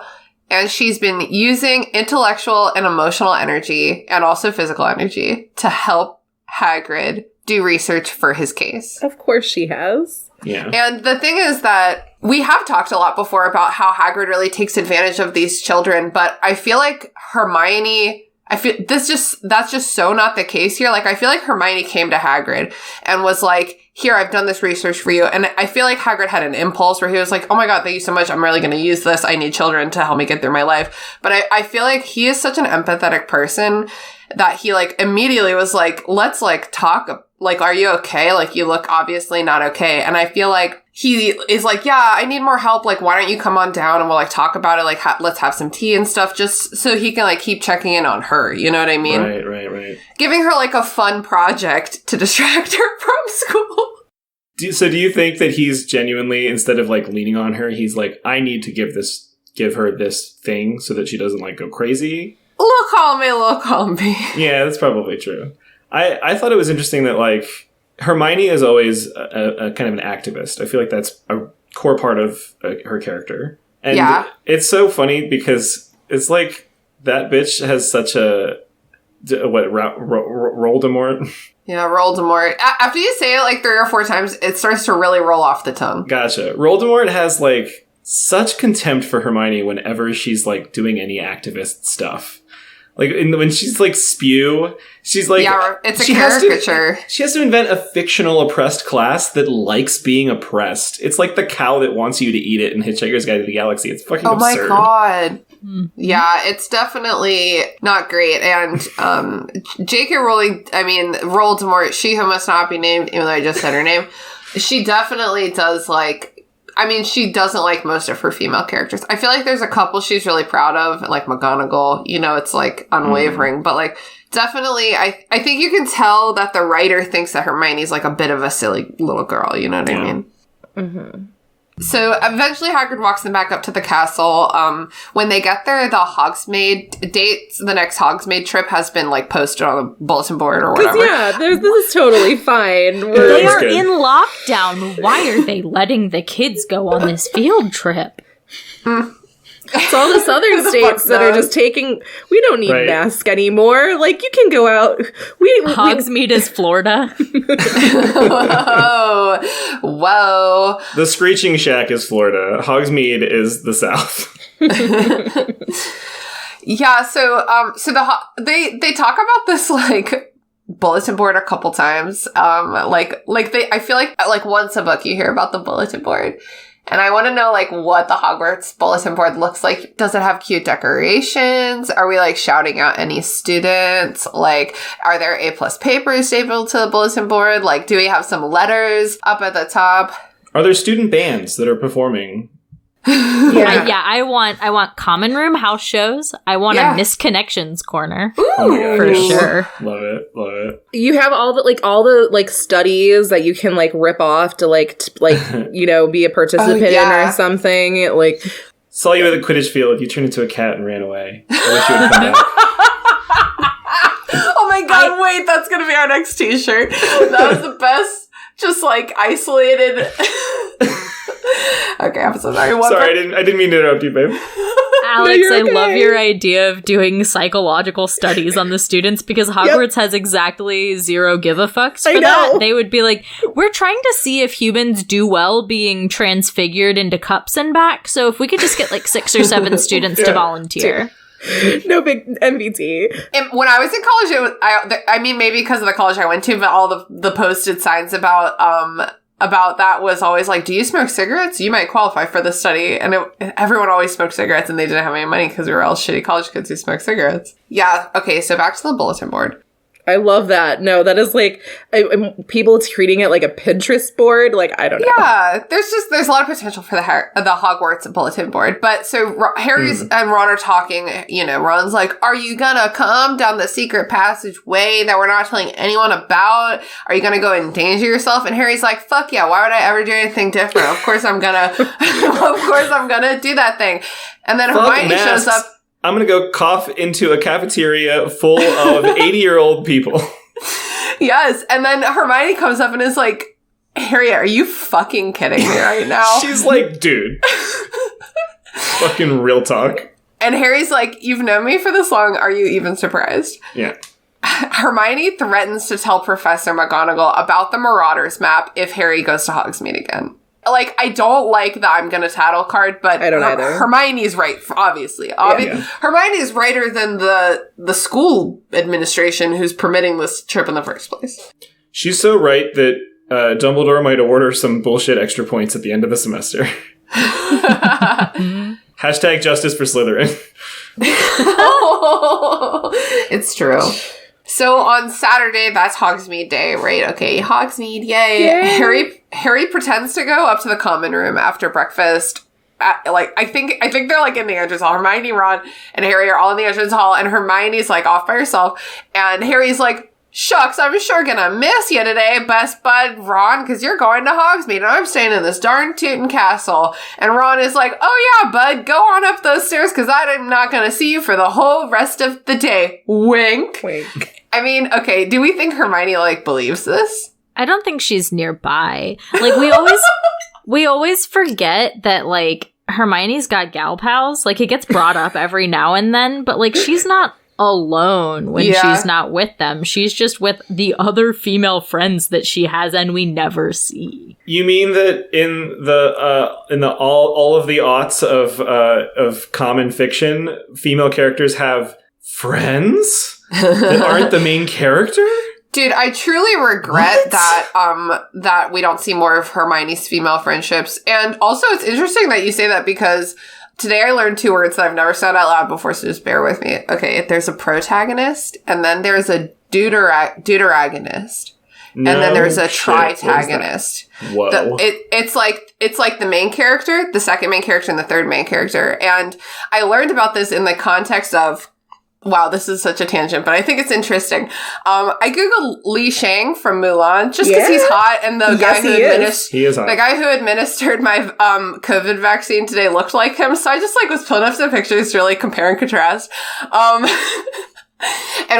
And she's been using intellectual and emotional energy and also physical energy to help Hagrid do research for his case. Of course she has. Yeah. And the thing is that we have talked a lot before about how Hagrid really takes advantage of these children, but I feel like Hermione... that's just so not the case here. Like, I feel like Hermione came to Hagrid and was like, here, I've done this research for you. And I feel like Hagrid had an impulse where he was like, oh my god, thank you so much. I'm really going to use this. I need children to help me get through my life. But I feel like he is such an empathetic person that he, like, immediately was like, let's, like, talk. Like, are you okay? Like, you look obviously not okay. And I feel like he is like, yeah, I need more help. Like, why don't you come on down and we'll, like, talk about it. Like, let's have some tea and stuff just so he can, like, keep checking in on her. You know what I mean? Right. Giving her, like, a fun project to distract her from school. So do you think that he's genuinely, instead of, like, leaning on her, he's like, I need to give her this thing so that she doesn't, like, go crazy? Little column B. Yeah, that's probably true. I thought it was interesting that, like, Hermione is always a kind of an activist. I feel like that's a core part of her character. And it's so funny because it's like that bitch has such a Voldemort? Yeah, Voldemort. After you say it like 3 or 4 times, it starts to really roll off the tongue. Gotcha. Voldemort has, like, such contempt for Hermione whenever she's, like, doing any activist stuff. Like, when she's, like, spew, she's like... Yeah, it's a caricature. She has to invent a fictional oppressed class that likes being oppressed. It's like the cow that wants you to eat it in Hitchhiker's Guide to the Galaxy. It's fucking absurd. Oh my god. Yeah, it's definitely not great. And J.K. Rowling, Voldemort, she who must not be named, even though I just said her name, she definitely does, like... she doesn't like most of her female characters. I feel like there's a couple she's really proud of, like McGonagall. You know, it's, like, unwavering. But, like, definitely, I think you can tell that the writer thinks that Hermione's, like, a bit of a silly little girl. You know what I mean? Mm-hmm. So, eventually Hagrid walks them back up to the castle. When they get there, the Hogsmeade date, the next Hogsmeade trip has been, like, posted on the bulletin board or whatever. Yeah, this is totally fine. They are in lockdown. Why are they letting the kids go on this field trip? It's all the southern states that are just taking, we don't need masks anymore. Like, you can go out. Hogsmeade is Florida. Whoa. The Screeching Shack is Florida. Hogsmeade is the South. Yeah, so they talk about this, like, bulletin board a couple times. I feel like once a book you hear about the bulletin board. And I want to know, like, what the Hogwarts bulletin board looks like. Does it have cute decorations? Are we, like, shouting out any students? Like, are there A+ papers stapled to the bulletin board? Like, do we have some letters up at the top? Are there student bands that are performing? I want common room house shows. I want a misconnections corner. Ooh, oh my God, for sure. Love it. You have all the studies that you can, like, rip off to be a participant in or something. Like, saw you at the Quidditch field. You turned into a cat and ran away. I wish you would come back. Oh my God! Wait, that's gonna be our next T-shirt. That was the best. Just, like, isolated. Okay, I'm so sorry. I didn't mean to interrupt you, babe. Alex, I love your idea of doing psychological studies on the students because Hogwarts has exactly zero give a fucks for that. They would be like, we're trying to see if humans do well being transfigured into cups and back, so if we could just get, like, 6 or 7 students to volunteer. No big MVT. And when I was in college, I mean, maybe because of the college I went to, but all the posted signs about that was always like, do you smoke cigarettes? You might qualify for this study. And everyone always smoked cigarettes and they didn't have any money because we were all shitty college kids who smoked cigarettes. Yeah. Okay. So back to the bulletin board. I love that. No, that is like people treating it like a Pinterest board. Like, I don't know. Yeah, there's a lot of potential for the Hogwarts bulletin board. But so Harry's and Ron are talking. You know, Ron's like, "Are you gonna come down the secret passageway that we're not telling anyone about? Are you gonna go endanger yourself?" And Harry's like, "Fuck yeah! Why would I ever do anything different? Of course I'm gonna, do that thing." And then Hermione shows up. I'm going to go cough into a cafeteria full of 80-year-old people. Yes. And then Hermione comes up and is like, Harry, are you fucking kidding me right now? She's like, dude. Fucking real talk. And Harry's like, you've known me for this long. Are you even surprised? Yeah. Hermione threatens to tell Professor McGonagall about the Marauders map if Harry goes to Hogsmeade again. Like, I don't like the I'm gonna tattle card, but I don't either. Hermione's right, obviously. Hermione's righter than the school administration who's permitting this trip in the first place. She's so right that Dumbledore might order some bullshit extra points at the end of the semester. Hashtag justice for Slytherin. It's true. So on Saturday, that's Hogsmeade Day, right? Okay, Hogsmeade, yay. Harry pretends to go up to the common room after breakfast. I think they're like in the entrance hall. Hermione, Ron, and Harry are all in the entrance hall, and Hermione's like off by herself. And Harry's like, shucks, I'm sure gonna miss you today, best bud Ron, because you're going to Hogsmeade, and I'm staying in this darn tootin' castle. And Ron is like, oh yeah, bud, go on up those stairs, because I'm not gonna see you for the whole rest of the day. Wink. Wink. I mean, okay, do we think Hermione, like, believes this? I don't think she's nearby. Like, we always forget that, like, Hermione's got gal pals. Like, it gets brought up every now and then, but, like, she's not alone when she's not with them. She's just with the other female friends that she has and we never see. You mean that in the all of the aughts of common fiction, female characters have friends that aren't the main character? Dude, I truly regret that we don't see more of Hermione's female friendships. And also, it's interesting that you say that because today I learned 2 words that I've never said out loud before, so just bear with me. Okay, there's a protagonist, and then there's a deuteragonist. No and then there's a tritagonist. Whoa. It's like the main character, the second main character, and the third main character. And I learned about this in the context of, wow, this is such a tangent, but I think it's interesting. I googled Li Shang from Mulan just because he's hot, and the guy who administered my COVID vaccine today looked like him. So I just was pulling up some pictures to really compare and contrast. And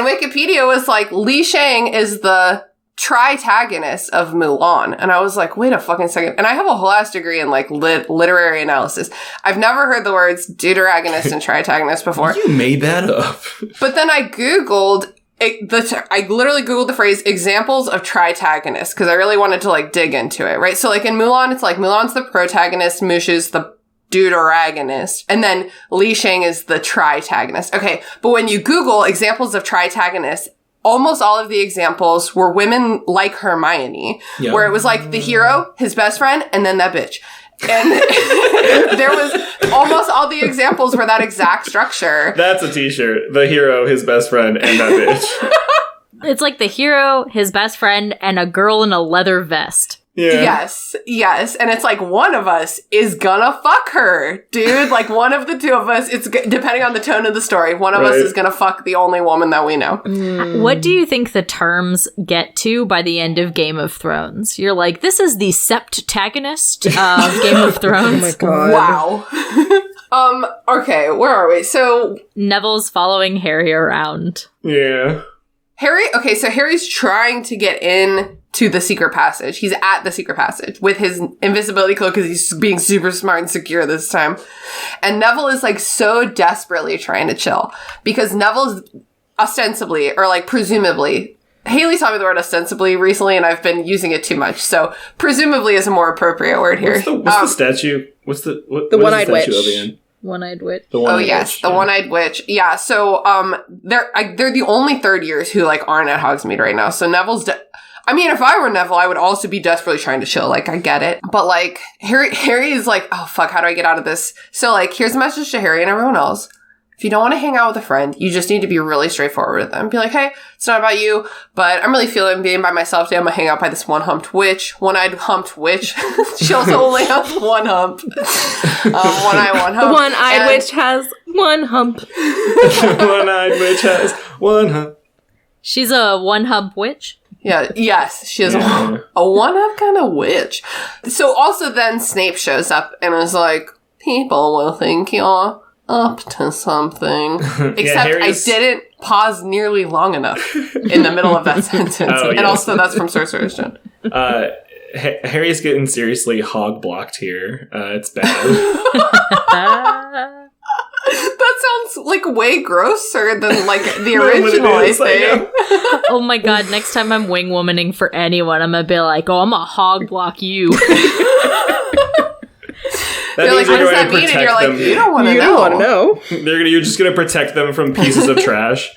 Wikipedia was like, Li Shang is the tritagonist of Mulan. And I was like, wait a fucking second. And I have a whole ass degree in like literary analysis. I've never heard the words deuteragonist and tritagonist before. You made that up. But then I Googled I literally Googled the phrase examples of tritagonist because I really wanted to like dig into it, right? So like in Mulan, it's like Mulan's the protagonist, Mushu's the deuteragonist, and then Li Shang is the tritagonist. Okay, but when you Google examples of tritagonists, almost all of the examples were women like Hermione, where it was like the hero, his best friend, and then that bitch. And there was almost all the examples were that exact structure. That's a t-shirt. The hero, his best friend, and that bitch. It's like the hero, his best friend, and a girl in a leather vest. Yeah. Yes. And it's like one of us is gonna fuck her, dude. Like one of the two of us, it's depending on the tone of the story, one of us is gonna fuck the only woman that we know. What do you think the terms get to by the end of Game of Thrones? You're like, this is the septagonist of Game of Thrones. Oh my god. Wow. Okay, where are we? So Neville's following Harry around. Yeah. So Harry's trying to get in to the secret passage. He's at the secret passage with his invisibility cloak because he's being super smart and secure this time. And Neville is like so desperately trying to chill because Neville's ostensibly, or like presumably, Haley taught me the word ostensibly recently and I've been using it too much. So presumably is a more appropriate word here. What's the statue? What's the one-eyed witch? One-eyed witch. The one-eyed witch. Yeah. So they're the only third years who like aren't at Hogsmeade right now. So Neville's I mean, if I were Neville, I would also be desperately trying to chill. Like, I get it. But, like, Harry is like, oh, fuck, how do I get out of this? So, like, here's a message to Harry and everyone else. If you don't want to hang out with a friend, you just need to be really straightforward with them. Be like, hey, it's not about you, but I'm really feeling being by myself today. I'm gonna hang out by this one-eyed humped witch. She also only has one hump. One-eyed, one hump. The one-eyed witch has one hump. One-eyed witch has one hump. She's a one-hump witch? Yeah, yes, she is a one-up kind of witch. So also then Snape shows up and is like, people will think you're up to something. Except I didn't pause nearly long enough in the middle of that sentence. And also that's from Sorcerer's Stone. Harry's getting seriously hog-blocked here. It's bad. That sounds like way grosser than like the original, I think. Oh my god, next time I'm wing womaning for anyone, I'm gonna be like, oh, I'm gonna hog block you. They're like, what does that mean? And you're like, you don't want to know. You don't want to know. You're just gonna protect them from pieces of trash.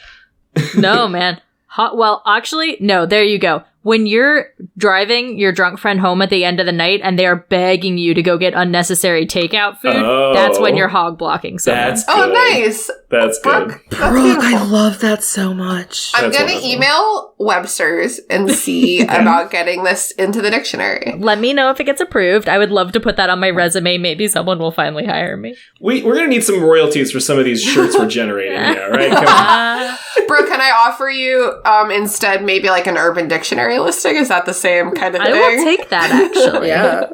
No, man. Well, actually, no, there you go. When you're driving your drunk friend home at the end of the night and they are begging you to go get unnecessary takeout food, that's when you're hog blocking someone. That's good. Oh, nice. That's Brooke, good. Brooke, I love that so much. I'm going to email Webster's and see about getting this into the dictionary. Let me know if it gets approved. I would love to put that on my resume. Maybe someone will finally hire me. We're going to need some royalties for some of these shirts we're generating now, right? Come on. Brooke, can I offer you instead maybe like an Urban Dictionary listing? Is that the same kind of thing? I will take that, actually. Yeah.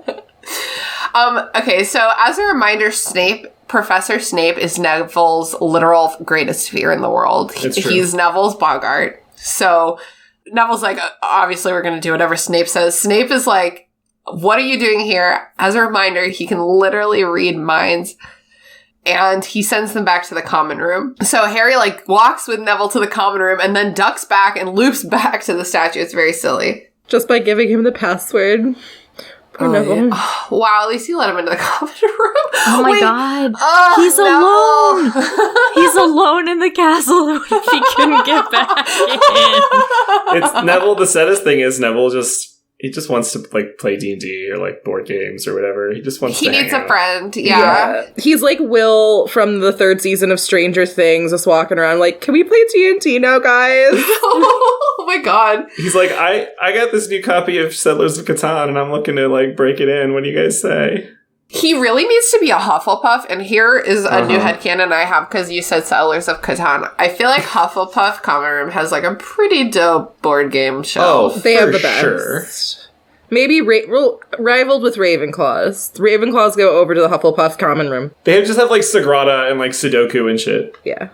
Okay, so as a reminder, Professor Snape is Neville's literal greatest fear in the world. He's Neville's Bogart. So Neville's like, obviously we're going to do whatever Snape says. Snape is like, what are you doing here? As a reminder, he can literally read minds. And he sends them back to the common room. So Harry, like, walks with Neville to the common room and then ducks back and loops back to the statue. It's very silly. Just by giving him the password. Poor Neville. Yeah. Oh, wow, at least he let him into the common room. Oh my god. He's alone. He's alone in the castle if he couldn't get back in. It's Neville. The saddest thing is Neville he just wants to like play D&D or like board games or whatever. He just wants to hang out. He needs a friend, yeah. He's like Will from the 3rd season of Stranger Things, just walking around like, can we play D&D now, guys? Oh my god. He's like, I got this new copy of Settlers of Catan and I'm looking to like break it in. What do you guys say? He really needs to be a Hufflepuff, and here is a new headcanon I have because you said Settlers of Catan. I feel like Hufflepuff Common Room has like a pretty dope board game show. Oh, they have the best. Sure. Maybe rivaled with Ravenclaws. The Ravenclaws go over to the Hufflepuff Common Room. They just have like Sagrada and like Sudoku and shit. Yeah.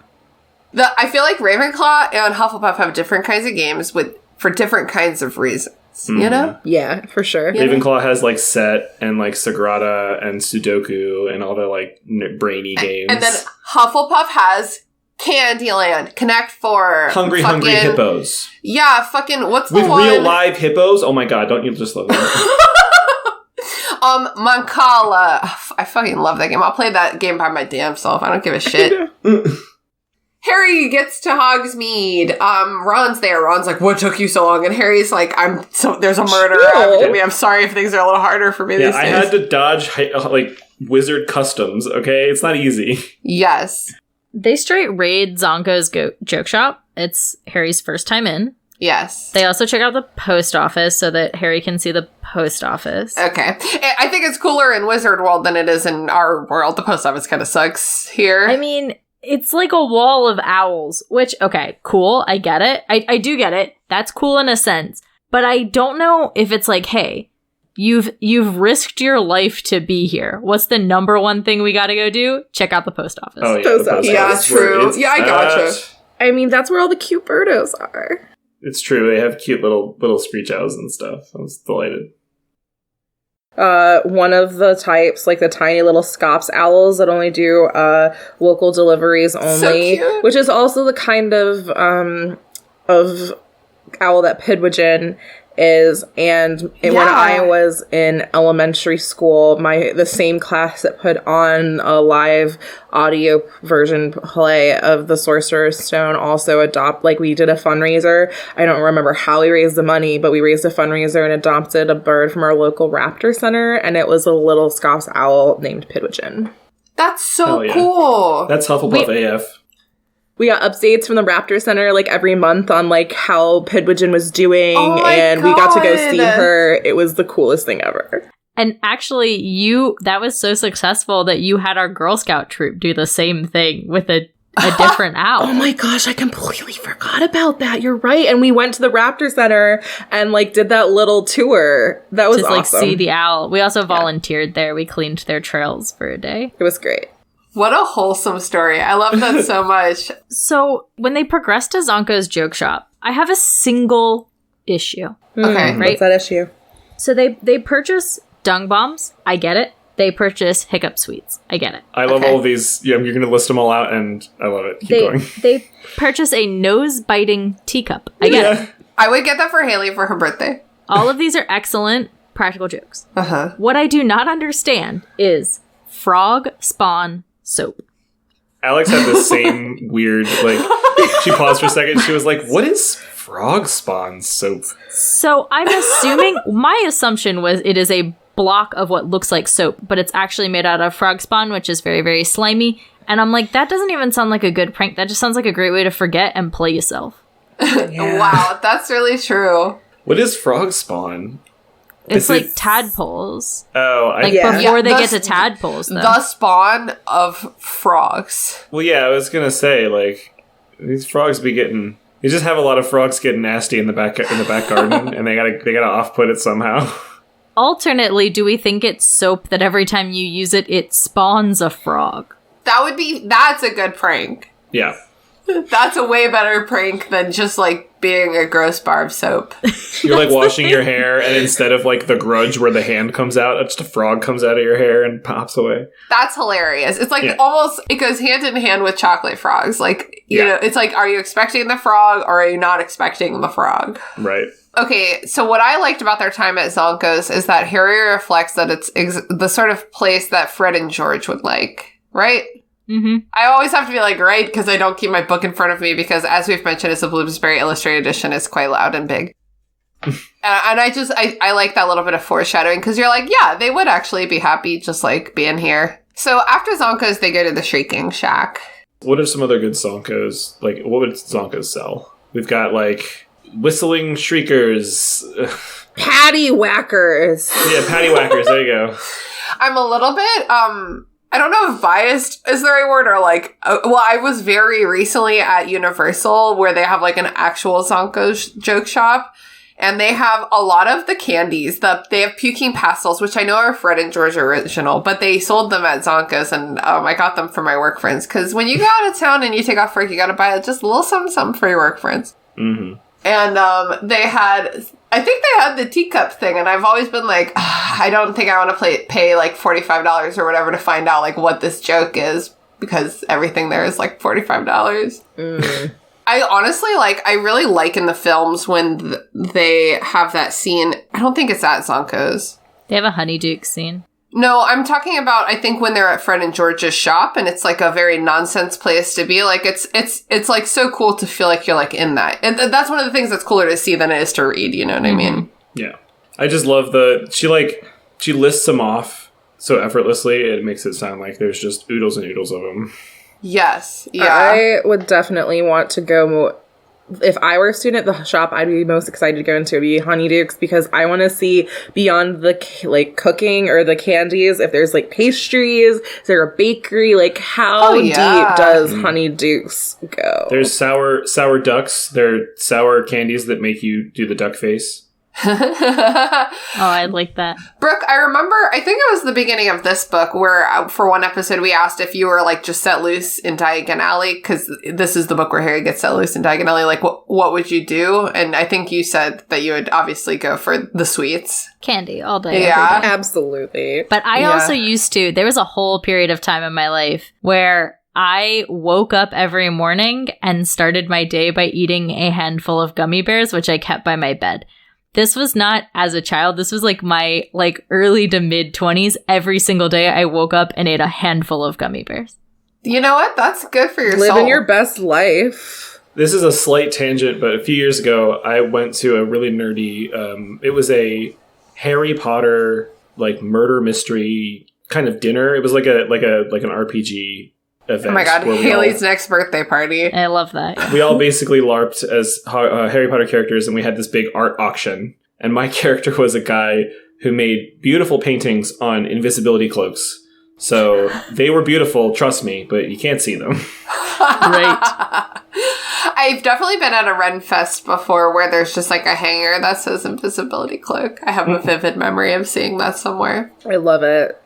I feel like Ravenclaw and Hufflepuff have different kinds of games with for different kinds of reasons, you know? Yeah, for sure. Ravenclaw has like Set and like Sagrada and Sudoku and all the like brainy games. And then Hufflepuff has Candyland, Connect Four, Hungry Hippos. Yeah, fucking what's the with one? real live hippos? Oh my god! Don't you just love that? Mancala. I fucking love that game. I'll play that game by my damn self. I don't give a shit. Harry gets to Hogsmeade. Ron's there. Ron's like, "What took you so long?" And Harry's like, there's a murder after me. I'm sorry if things are a little harder for me these days. I had to dodge like wizard customs. Okay, it's not easy. Yes. They straight raid Zonko's joke shop. It's Harry's first time in. Yes. They also check out the post office so that Harry can see the post office. Okay. I think it's cooler in Wizard World than it is in our world. The post office kind of sucks here. I mean, it's like a wall of owls, which, okay, cool. I get it. I do get it. That's cool in a sense. But I don't know if it's like, hey, you've risked your life to be here. What's the number one thing we got to go do? Check out the post office. Oh, yeah. Post office. Yeah, true. Yeah, I gotcha. I mean, that's where all the cute birdos are. It's true. They have cute little screech owls and stuff. I was delighted. One of the types, like the tiny little Scops owls that only do local deliveries only, cute. which is also the kind of owl that Pidgeotto is. And when I was in elementary school, the same class that put on a live audio version play of the Sorcerer's Stone also we did a fundraiser. I don't remember how we raised the money, but we raised a fundraiser and adopted a bird from our local raptor center, and it was a little Scops owl named Pidgeotto. That's so yeah. cool. That's Hufflepuff AF. We got updates from the Raptor Center like every month on like how Pidgeotto was doing, and we got to go see her. It was the coolest thing ever. And actually, that was so successful that you had our Girl Scout troop do the same thing with a different owl. Oh my gosh, I completely forgot about that. You're right. And we went to the Raptor Center and like did that little tour. That was just awesome. Like see the owl. We also volunteered there. We cleaned their trails for a day. It was great. What a wholesome story. I love that so much. So when they progress to Zonko's joke shop, I have a single issue. Okay. Right? What's that issue? So they purchase dung bombs. I get it. They purchase hiccup sweets. I get it. I love all of these. Yeah, you're going to list them all out, and I love it. Keep going. They purchase a nose-biting teacup. I get it. I would get that for Haley for her birthday. All of these are excellent practical jokes. Uh-huh. What I do not understand is frog spawn soap. Alex had the same weird, like, she paused for a second. She was like, what is frog spawn soap? So I'm assuming, my assumption was it is a block of what looks like soap, but it's actually made out of frog spawn, which is very, very slimy. And I'm like, that doesn't even sound like a good prank. That just sounds like a great way to forget and play yourself. Yeah. Wow, that's really true. What is frog spawn? It's like tadpoles. Oh, before they get to tadpoles, though. The spawn of frogs. Well, yeah, I was gonna say, like, these frogs be getting. You just have a lot of frogs getting nasty in the back garden, and they gotta off-put it somehow. Alternately, do we think it's soap that every time you use it, it spawns a frog? That's a good prank. Yeah. That's a way better prank than just, like, being a gross bar of soap. You're, like, washing your hair, and instead of, like, the Grudge where the hand comes out, just a frog comes out of your hair and pops away. That's hilarious. It's, like, almost, it goes hand in hand with chocolate frogs. Like, you know, it's like, are you expecting the frog, or are you not expecting the frog? Right. Okay, so what I liked about their time at Zonko's is that Harry reflects that it's the sort of place that Fred and George would like, right? Mm-hmm. I always have to be like, right, because I don't keep my book in front of me because, as we've mentioned, it's a Bloomsbury Illustrated edition. It's quite loud and big. and I like that little bit of foreshadowing because you're like, yeah, they would actually be happy just, like, being here. So after Zonko's, they go to the Shrieking Shack. What are some other good Zonkos? Like, what would Zonkos sell? We've got, like, whistling shriekers. Patty whackers. Yeah, patty whackers. There you go. I'm a little bit, I don't know if biased is the right word or like, well, I was very recently at Universal where they have like an actual Zonko's joke shop and they have a lot of the candies. They have puking pastels, which I know are Fred and George original, but they sold them at Zonko's and I got them for my work friends because when you go out of town and you take off work, you got to buy just a little something for your work friends. Mm-hmm. And I think they had the teacup thing, and I've always been like, I don't think I want to pay like $45 or whatever to find out like what this joke is, because everything there is like $45. I honestly I really like in the films when they have that scene. I don't think it's at Zonko's. They have a Honeyduke scene. No, I'm talking about, I think when they're at Fred and George's shop, and it's like a very nonsense place to be. Like it's like so cool to feel like you're like in that. And that's one of the things that's cooler to see than it is to read, you know what I mean? Yeah. I just love she lists them off so effortlessly, it makes it sound like there's just oodles and oodles of them. Yes. Yeah. I would definitely want to go. If I were a student at the shop, I'd be most excited to go into would be Honeydukes, because I want to see beyond the cooking or the candies. If there's like pastries, is there a bakery? Like how deep does Honeydukes go? There's sour ducks. They're sour candies that make you do the duck face. Oh, I like that. Brooke, I remember, I think it was the beginning of this book where for one episode we asked if you were like just set loose in Diagon Alley, because this is the book where Harry gets set loose in Diagon Alley. Like, what would you do? And I think you said that you would obviously go for the sweets. Candy all day. Yeah, every day. Absolutely. But I also used to, there was a whole period of time in my life where I woke up every morning and started my day by eating a handful of gummy bears, which I kept by my bed. This was not as a child. This was like my early to mid 20s. Every single day I woke up and ate a handful of gummy bears. You know what? That's good for your soul. Living your best life. This is a slight tangent, but a few years ago I went to a really nerdy, it was a Harry Potter murder mystery kind of dinner. It was like an RPG event. Oh my god, Haley's next birthday party. I love that. We all basically LARPed as Harry Potter characters, and we had this big art auction. And my character was a guy who made beautiful paintings on invisibility cloaks. So they were beautiful, trust me, but you can't see them. Right. I've definitely been at a Ren Fest before where there's just like a hanger that says Invisibility Cloak. I have a vivid memory of seeing that somewhere. I love it.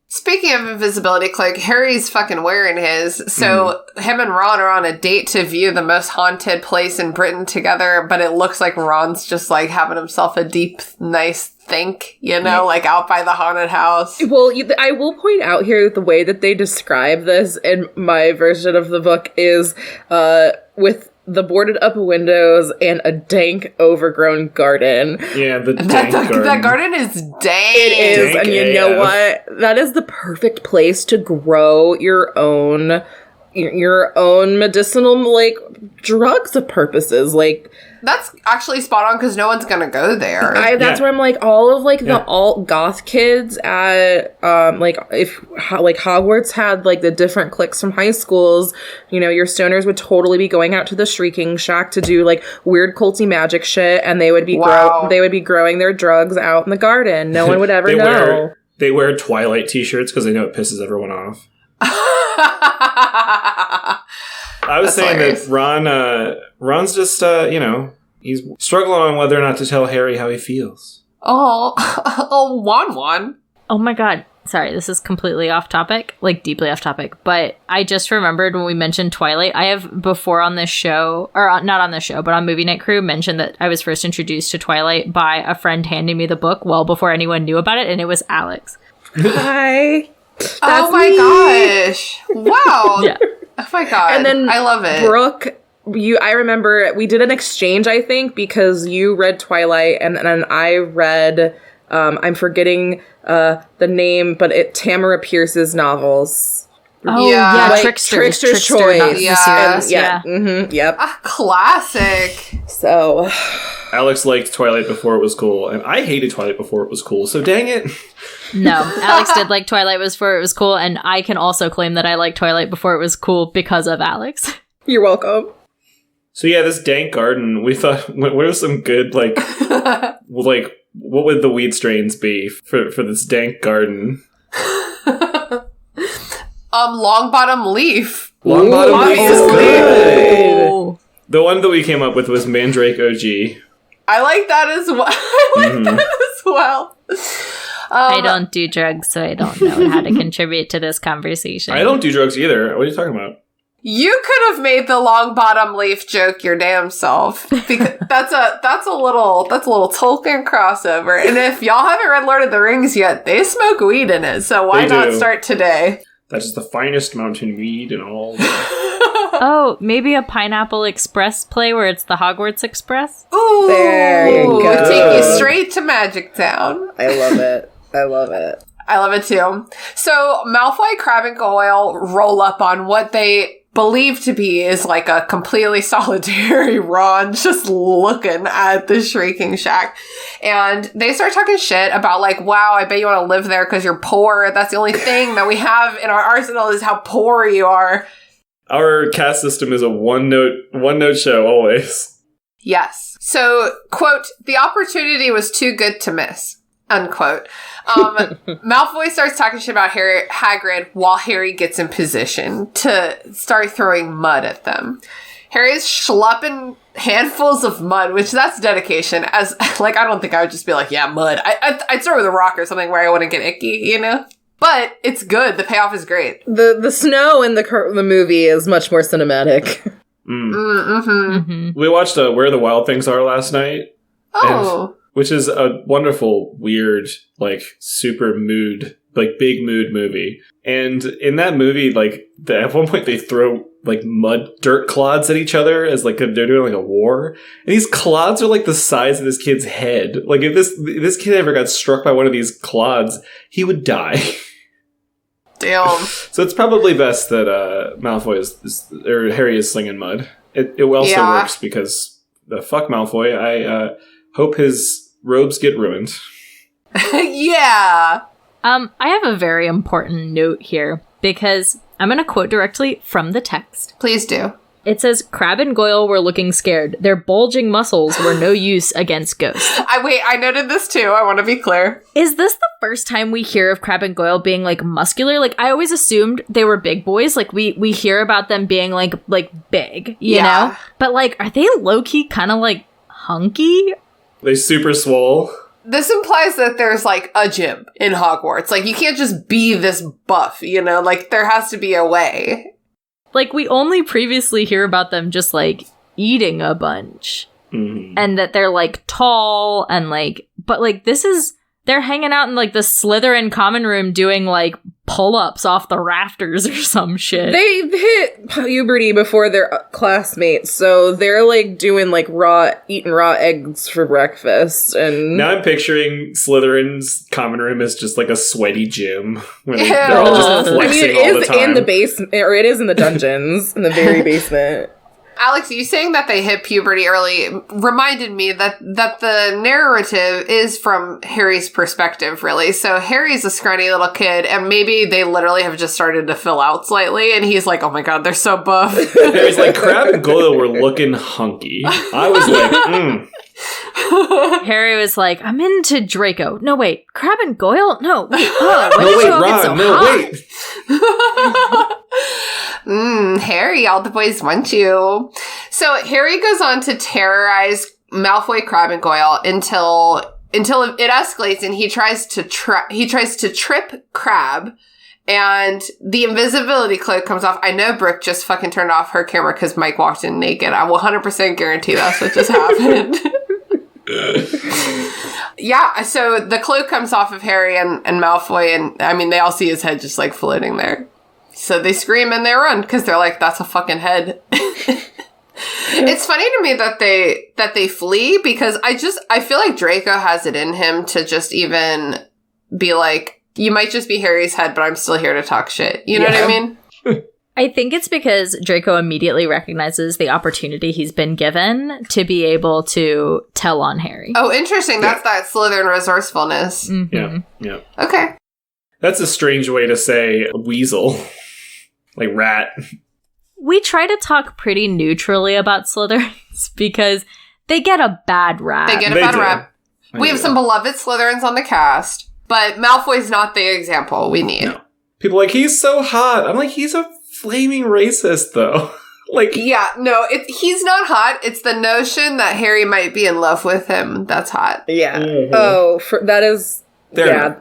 Speaking of Invisibility Cloak, Harry's fucking wearing his. So him and Ron are on a date to view the most haunted place in Britain together, but it looks like Ron's just like having himself a deep, nice think, you know, like out by the haunted house. Well, I will point out here that the way that they describe this in my version of the book is with the boarded up windows and a dank, overgrown garden. Yeah, the dank garden. That garden is dank. It is, dank and you AF. know what? That is the perfect place to grow your own medicinal, drugs of purposes. That's actually spot on because no one's gonna go there. That's where I'm all of the alt goth kids at if Hogwarts had the different cliques from high schools, your stoners would totally be going out to the Shrieking Shack to do weird culty magic shit, and they would be growing their drugs out in the garden. No one would ever know. They wear Twilight t-shirts because they know it pisses everyone off. I was saying hilarious. That Ron's just, he's struggling on whether or not to tell Harry how he feels. Oh, Wan. Oh my god. Sorry, this is completely off topic, deeply off topic, but I just remembered when we mentioned Twilight, I have before on this show, or not on this show, but on Movie Night Crew, mentioned that I was first introduced to Twilight by a friend handing me the book well before anyone knew about it, and it was Alex. Hi. Oh my gosh. Wow. Yeah. Oh my god. And then I love it. Brooke, I remember we did an exchange, I think, because you read Twilight and I read, I'm forgetting the name, but Tamara Pierce's novels. Oh, yeah. Trickster's Choice. Yeah. Mm-hmm, yep. A classic. So. Alex liked Twilight before it was cool, and I hated Twilight before it was cool, so dang it. No, Alex did like Twilight before it was cool, and I can also claim that I liked Twilight before it was cool because of Alex. You're welcome. So yeah, this dank garden, we thought, what are some good, what would the weed strains be for this dank garden? Long bottom leaf. Long bottom leaf is good. Oh. The one that we came up with was Mandrake OG. I like that as well. I don't do drugs, so I don't know how to contribute to this conversation. I don't do drugs either. What are you talking about? You could have made the long bottom leaf joke your damn self, because that's a little Tolkien crossover. And if y'all haven't read Lord of the Rings yet, they smoke weed in it. So why not start today? That is the finest mountain weed in all. Oh, maybe a Pineapple Express play where it's the Hogwarts Express? Ooh, there you go. Take you straight to Magic Town. I love it. I love it. I love it too. So Malfoy, Crabbe, and Goyle roll up on what they believe to be is like a completely solitary Ron just looking at the Shrieking Shack. And they start talking shit about like, wow, I bet you want to live there because you're poor. That's the only thing that we have in our arsenal is how poor you are. Our caste system is a one note show always. Yes. So, quote, the opportunity was too good to miss, unquote. Malfoy starts talking shit about Hagrid while Harry gets in position to start throwing mud at them. Harry's schlepping handfuls of mud, which that's dedication. As like, I don't think I would just be like, yeah, mud. I'd start with a rock or something where I wouldn't get icky, you know? But it's good. The payoff is great. The snow in the movie is much more cinematic. We watched Where the Wild Things Are last night. Oh. Which is a wonderful, weird, like, super mood, like, big mood movie. And in that movie, like, at one point they throw, like, dirt clods at each other as, like, they're doing, like, a war. And these clods are, like, the size of this kid's head. Like, if this kid ever got struck by one of these clods, he would die. Damn. So it's probably best that Malfoy or Harry is slinging mud. It also works because, fuck Malfoy, I hope his robes get ruined. Yeah. I have a very important note here because I'm going to quote directly from the text. Please do. It says, Crabbe and Goyle were looking scared. Their bulging muscles were no use against ghosts. I noted this too. I want to be clear. Is this the first time we hear of Crabbe and Goyle being, like, muscular? Like, I always assumed they were big boys. Like, we hear about them being, like big, you know? But, like, are they low-key kind of, like, hunky? They super swole. This implies that there's, like, a gym in Hogwarts. Like, you can't just be this buff, you know? Like, there has to be a way. Like, we only previously hear about them just, like, eating a bunch. Mm-hmm. And that they're, like, tall and, like... But, like, they're hanging out in, like, the Slytherin common room doing, like, pull-ups off the rafters or some shit. They hit puberty before their classmates, so they're, like, doing, like, eating raw eggs for breakfast, and... Now I'm picturing Slytherin's common room as just, like, a sweaty gym, where they're all just flexing all the time. It is in the basement, or it is in the dungeons, in the very basement. Alex, you saying that they hit puberty early reminded me that the narrative is from Harry's perspective, really. So Harry's a scrawny little kid, and maybe they literally have just started to fill out slightly, and he's like, oh my god, they're so buff. Harry's like, Crabbe and Goyle were looking hunky. I was like, Harry was like, I'm into Draco. No, wait, Crabbe and Goyle? No, wait, Ron, wait. Harry, all the boys want you. So Harry goes on to terrorize Malfoy, Crabbe, and Goyle until it escalates, and he tries to trip Crabbe, and the invisibility cloak comes off. I know Brooke just fucking turned off her camera because Mike walked in naked. I will 100% guarantee that's what just happened. Yeah, so the cloak comes off of Harry and Malfoy, and I mean, they all see his head just like floating there. So they scream and they run because they're like, that's a fucking head. It's funny to me that they flee because I feel like Draco has it in him to just even be like, you might just be Harry's head, but I'm still here to talk shit. You know what I mean? I think it's because Draco immediately recognizes the opportunity he's been given to be able to tell on Harry. Oh, interesting. That's that Slytherin resourcefulness. Mm-hmm. Yeah. Okay. That's a strange way to say weasel. Like rat. We try to talk pretty neutrally about Slytherins because they get a bad rap. They get a bad rap. We have some beloved Slytherins on the cast, but Malfoy's not the example we need. No. People are like, he's so hot. I'm like, he's a flaming racist, though. Like, yeah, no, he's not hot. It's the notion that Harry might be in love with him that's hot. Yeah. Mm-hmm. Oh, that is... Yeah.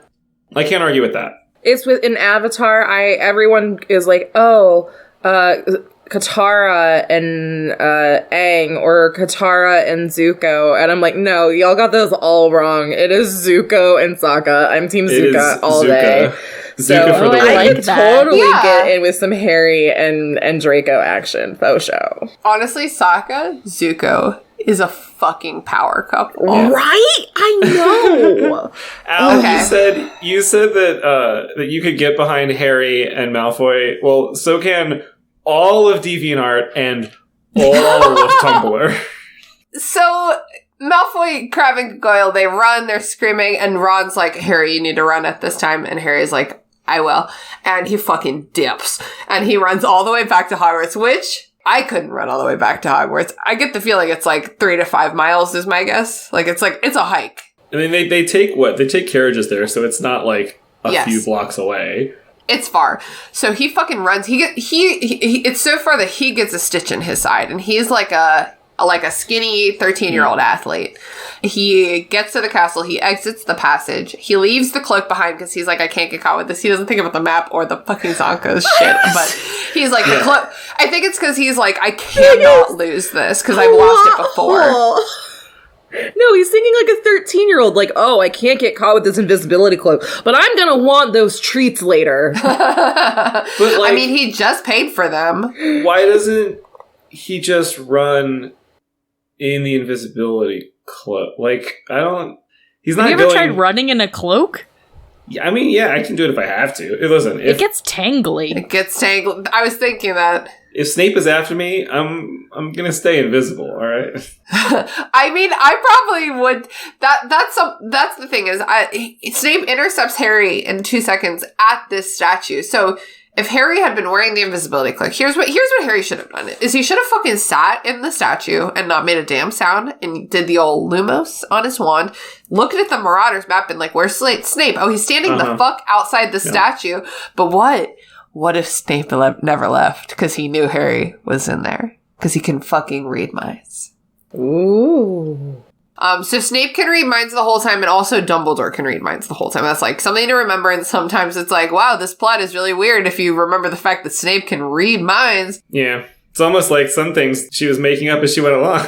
I can't argue with that. It's with in Avatar, everyone is like, oh, Katara and Aang or Katara and Zuko, and I'm like, no, y'all got those all wrong. It is Zuko and Sokka. I'm Team Zuko all day. Zuko so for the I win. could totally get in with some Harry and Draco action. Faux show. Honestly, Sokka, Zuko is a fucking power couple. Right? I know. Al, you said that you could get behind Harry and Malfoy. Well, so can all of DeviantArt and all of Tumblr. So Malfoy, Crabbe, and Goyle, they run, they're screaming, and Ron's like, Harry, you need to run at this time. And Harry's like, I will. And he fucking dips. And he runs all the way back to Hogwarts, which I couldn't run all the way back to Hogwarts. I get the feeling it's like 3 to 5 miles is my guess. Like, it's a hike. I mean, they take what? They take carriages there, so it's not like a few blocks away. It's far. So he fucking runs. It's so far that he gets a stitch in his side, and he's like a skinny 13-year-old athlete. He gets to the castle. He exits the passage. He leaves the cloak behind because he's like, I can't get caught with this. He doesn't think about the map or the fucking Zonko's shit. But he's like, the cloak. I think it's because he's like, I cannot lose this because I've lost it before. No, he's thinking like a 13-year-old, like, oh, I can't get caught with this invisibility cloak, but I'm gonna want those treats later. But like, I mean, he just paid for them. Why doesn't he just run in the invisibility cloak? Like, I don't... He's not Have you ever tried running in a cloak? Yeah, I mean, yeah, I can do it if I have to. Listen, it gets tangly. It gets tangled. I was thinking that. If Snape is after me, I'm gonna stay invisible, alright? I mean, I probably would... That's the thing is, Snape intercepts Harry in 2 seconds at this statue. So... if Harry had been wearing the invisibility cloak, here's what Harry should have done. Is he should have fucking sat in the statue and not made a damn sound and did the old Lumos on his wand, looked at the Marauders map and like, where's Snape? Oh, he's standing the fuck outside the statue. But what if Snape never left? Because he knew Harry was in there. Because he can fucking read minds. Ooh. So Snape can read minds the whole time, and also Dumbledore can read minds the whole time. That's like something to remember, and sometimes it's like, wow, this plot is really weird if you remember the fact that Snape can read minds. Yeah. It's almost like some things she was making up as she went along.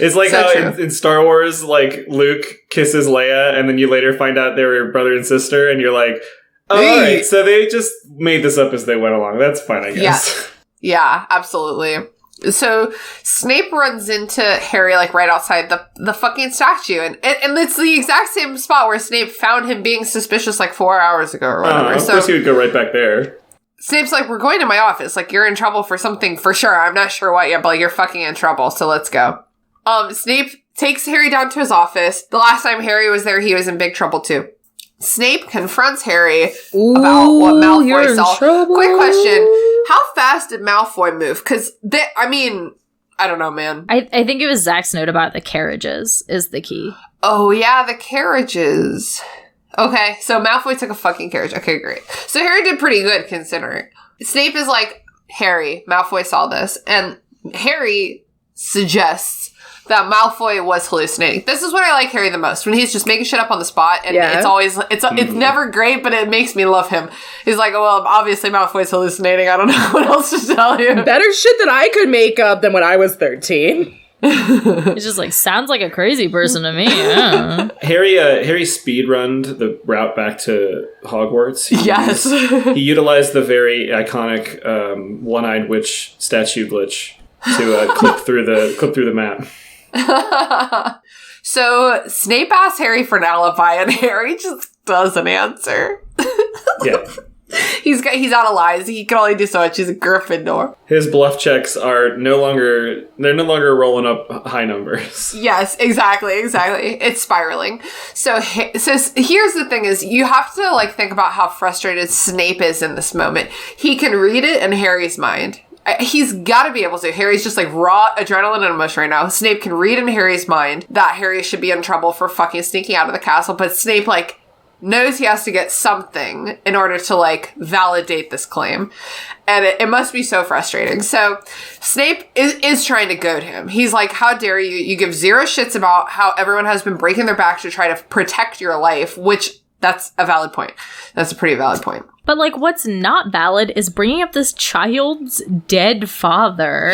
It's like so how in Star Wars, like, Luke kisses Leia, and then you later find out they were brother and sister, and you're like, oh, all right, so they just made this up as they went along. That's fine, I guess. Yeah, absolutely. So Snape runs into Harry like right outside the fucking statue, and it's the exact same spot where Snape found him being suspicious like 4 hours ago or whatever. Of course he would go right back there. Snape's like, we're going to my office. Like, you're in trouble for something for sure. I'm not sure what yet, but you're fucking in trouble. So let's go. Snape takes Harry down to his office. The last time Harry was there, he was in big trouble too. Snape confronts Harry about what Malfoy saw. Quick question. How fast did Malfoy move? Because, I don't know, man. I think it was Zach's note about the carriages is the key. Oh, yeah, the carriages. Okay, so Malfoy took a fucking carriage. Okay, great. So Harry did pretty good, considering. Snape is like, Harry, Malfoy saw this, and Harry suggests that Malfoy was hallucinating. This is when I like Harry the most, when he's just making shit up on the spot, and it's always, it's never great, but it makes me love him. He's like, well, obviously Malfoy's hallucinating. I don't know what else to tell you. Better shit that I could make up than when I was 13. It's just like, sounds like a crazy person to me. Yeah. Harry speedrunned the route back to Hogwarts. He utilized the very iconic one-eyed witch statue glitch to clip through the map. So Snape asks Harry for an alibi, and Harry just doesn't answer. Yeah. He's out of lies. He can only do so much. He's a Gryffindor. His bluff checks are no longer rolling up high numbers. Yes, exactly. It's spiraling. So here's the thing is, you have to like think about how frustrated Snape is in this moment. He can read it in Harry's mind. He's got to be able to. Harry's just like raw adrenaline and emotion right now. Snape can read in Harry's mind that Harry should be in trouble for fucking sneaking out of the castle, but Snape like knows he has to get something in order to like validate this claim. And it must be so frustrating. So Snape is trying to goad him. He's like, how dare you? You give zero shits about how everyone has been breaking their back to try to protect your life, which that's a valid point. That's a pretty valid point. But, like, what's not valid is bringing up this child's dead father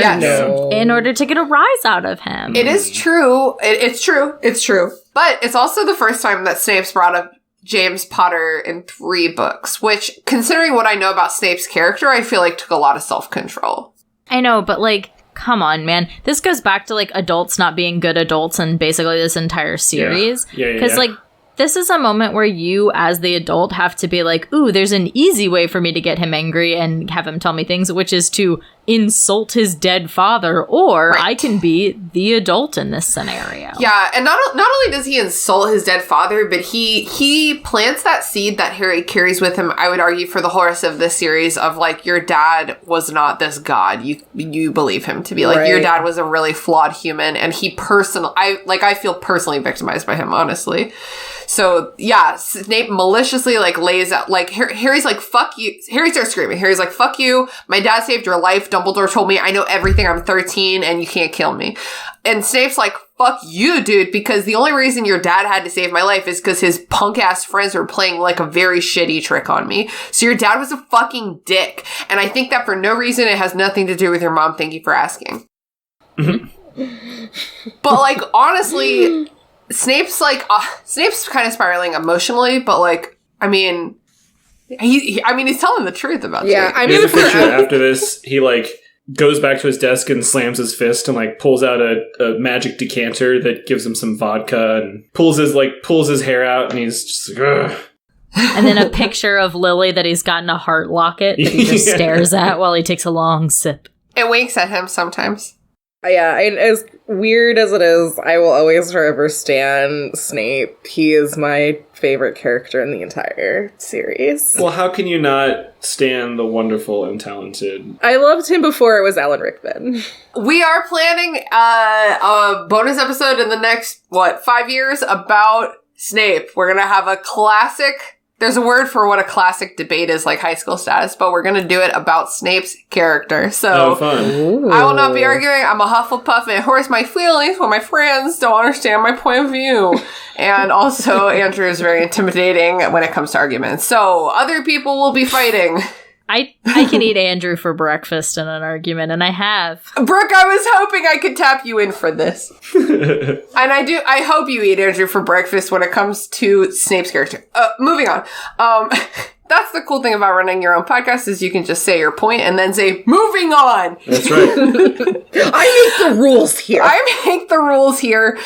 in order to get a rise out of him. It is true. It's true. It's true. But it's also the first time that Snape's brought up James Potter in 3 books, which, considering what I know about Snape's character, I feel like took a lot of self-control. I know, but, like, come on, man. This goes back to, like, adults not being good adults in basically this entire series. Because, like, this is a moment where you, as the adult, have to be like, ooh, there's an easy way for me to get him angry and have him tell me things, which is to insult his dead father, or I can be the adult in this scenario. Yeah, and not only does he insult his dead father, but he plants that seed that Harry carries with him, I would argue, for the whole rest of this series of, like, your dad was not this god you believe him to be. Like, your dad was a really flawed human, and I feel personally victimized by him, honestly. So, yeah, Snape maliciously, like, lays out, like, Harry's like, fuck you. Harry starts screaming. Harry's like, fuck you. My dad saved your life. Dumbledore told me I know everything. I'm 13 and you can't kill me. And Snape's like, fuck you, dude, because the only reason your dad had to save my life is because his punk-ass friends were playing, like, a very shitty trick on me. So your dad was a fucking dick. And I think that for no reason it has nothing to do with your mom. Thank you for asking. But, like, honestly... Snape's kind of spiraling emotionally, but, like, I mean, he's telling the truth about Snape. I mean, after this, he, like, goes back to his desk and slams his fist and, like, pulls out a magic decanter that gives him some vodka and pulls his hair out, and he's just like, ugh. And then a picture of Lily that he's got in a heart locket that he just stares at while he takes a long sip. It winks at him sometimes. Yeah, and as weird as it is, I will always forever stan Snape. He is my favorite character in the entire series. Well, how can you not stan the wonderful and talented? I loved him before it was Alan Rickman. We are planning a bonus episode in the next, 5 years about Snape. We're going to have a classic... There's a word for what a classic debate is, like high school status, but we're going to do it about Snape's character. So fun. Ooh. I will not be arguing. I'm a Hufflepuff and it hurts my feelings when my friends don't understand my point of view. And also, Andrew is very intimidating when it comes to arguments. So other people will be fighting. I can eat Andrew for breakfast in an argument, and I have. Brooke, I was hoping I could tap you in for this. And I hope you eat Andrew for breakfast when it comes to Snape's character. Moving on. That's the cool thing about running your own podcast is you can just say your point and then say, moving on. That's right. I make the rules here. I make the rules here.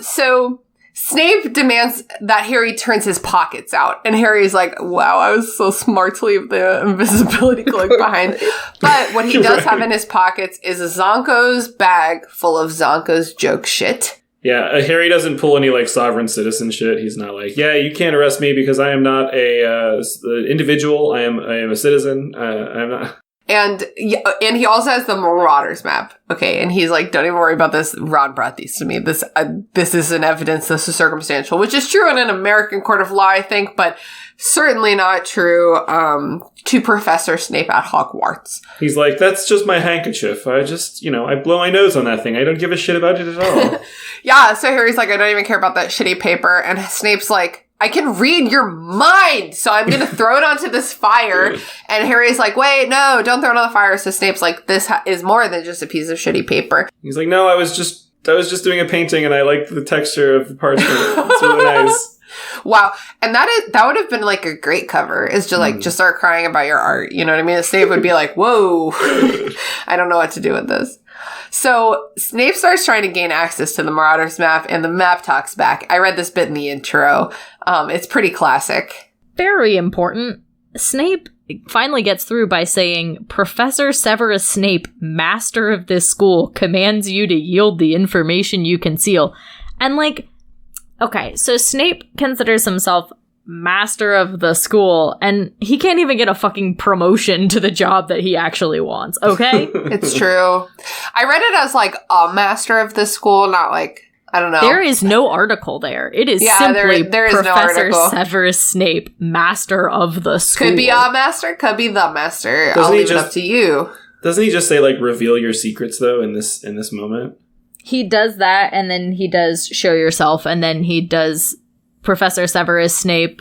So... Snape demands that Harry turns his pockets out. And Harry's like, wow, I was so smart to leave the invisibility cloak behind. But what he does have in his pockets is a Zonko's bag full of Zonko's joke shit. Yeah, Harry doesn't pull any, like, sovereign citizen shit. He's not like, yeah, you can't arrest me because I am not a individual. I am a citizen. I'm not... And he also has the Marauders map. Okay, and he's like, don't even worry about this. Ron brought these to me. This isn't evidence. This is circumstantial, which is true in an American court of law, I think, but certainly not true to Professor Snape at Hogwarts. He's like, that's just my handkerchief. I just, I blow my nose on that thing. I don't give a shit about it at all. Yeah, so Harry's like, I don't even care about that shitty paper. And Snape's like, I can read your mind, so I'm going to throw it onto this fire. And Harry's like, wait, no, don't throw it on the fire. So Snape's like, this is more than just a piece of shitty paper. He's like, no, I was just doing a painting and I liked the texture of the parchment. It's really nice. Wow. And that would have been like a great cover, is to like just start crying about your art. You know what I mean? Snape would be like, whoa, I don't know what to do with this. So Snape starts trying to gain access to the Marauders map, and the map talks back. I read this bit in the intro. It's pretty classic. Very important. Snape finally gets through by saying, Professor Severus Snape, master of this school, commands you to yield the information you conceal. And like, okay, so Snape considers himself master of the school, and he can't even get a fucking promotion to the job that he actually wants, okay? It's true. I read it as like a master of the school, not like, I don't know. There is no article there. It is simply there is Professor no Severus Snape, master of the school. Could be a master, could be the master. I'll leave it up to you. Doesn't he just say, like, reveal your secrets, though, in this moment? He does that, and then he does show yourself, and then he does Professor Severus Snape,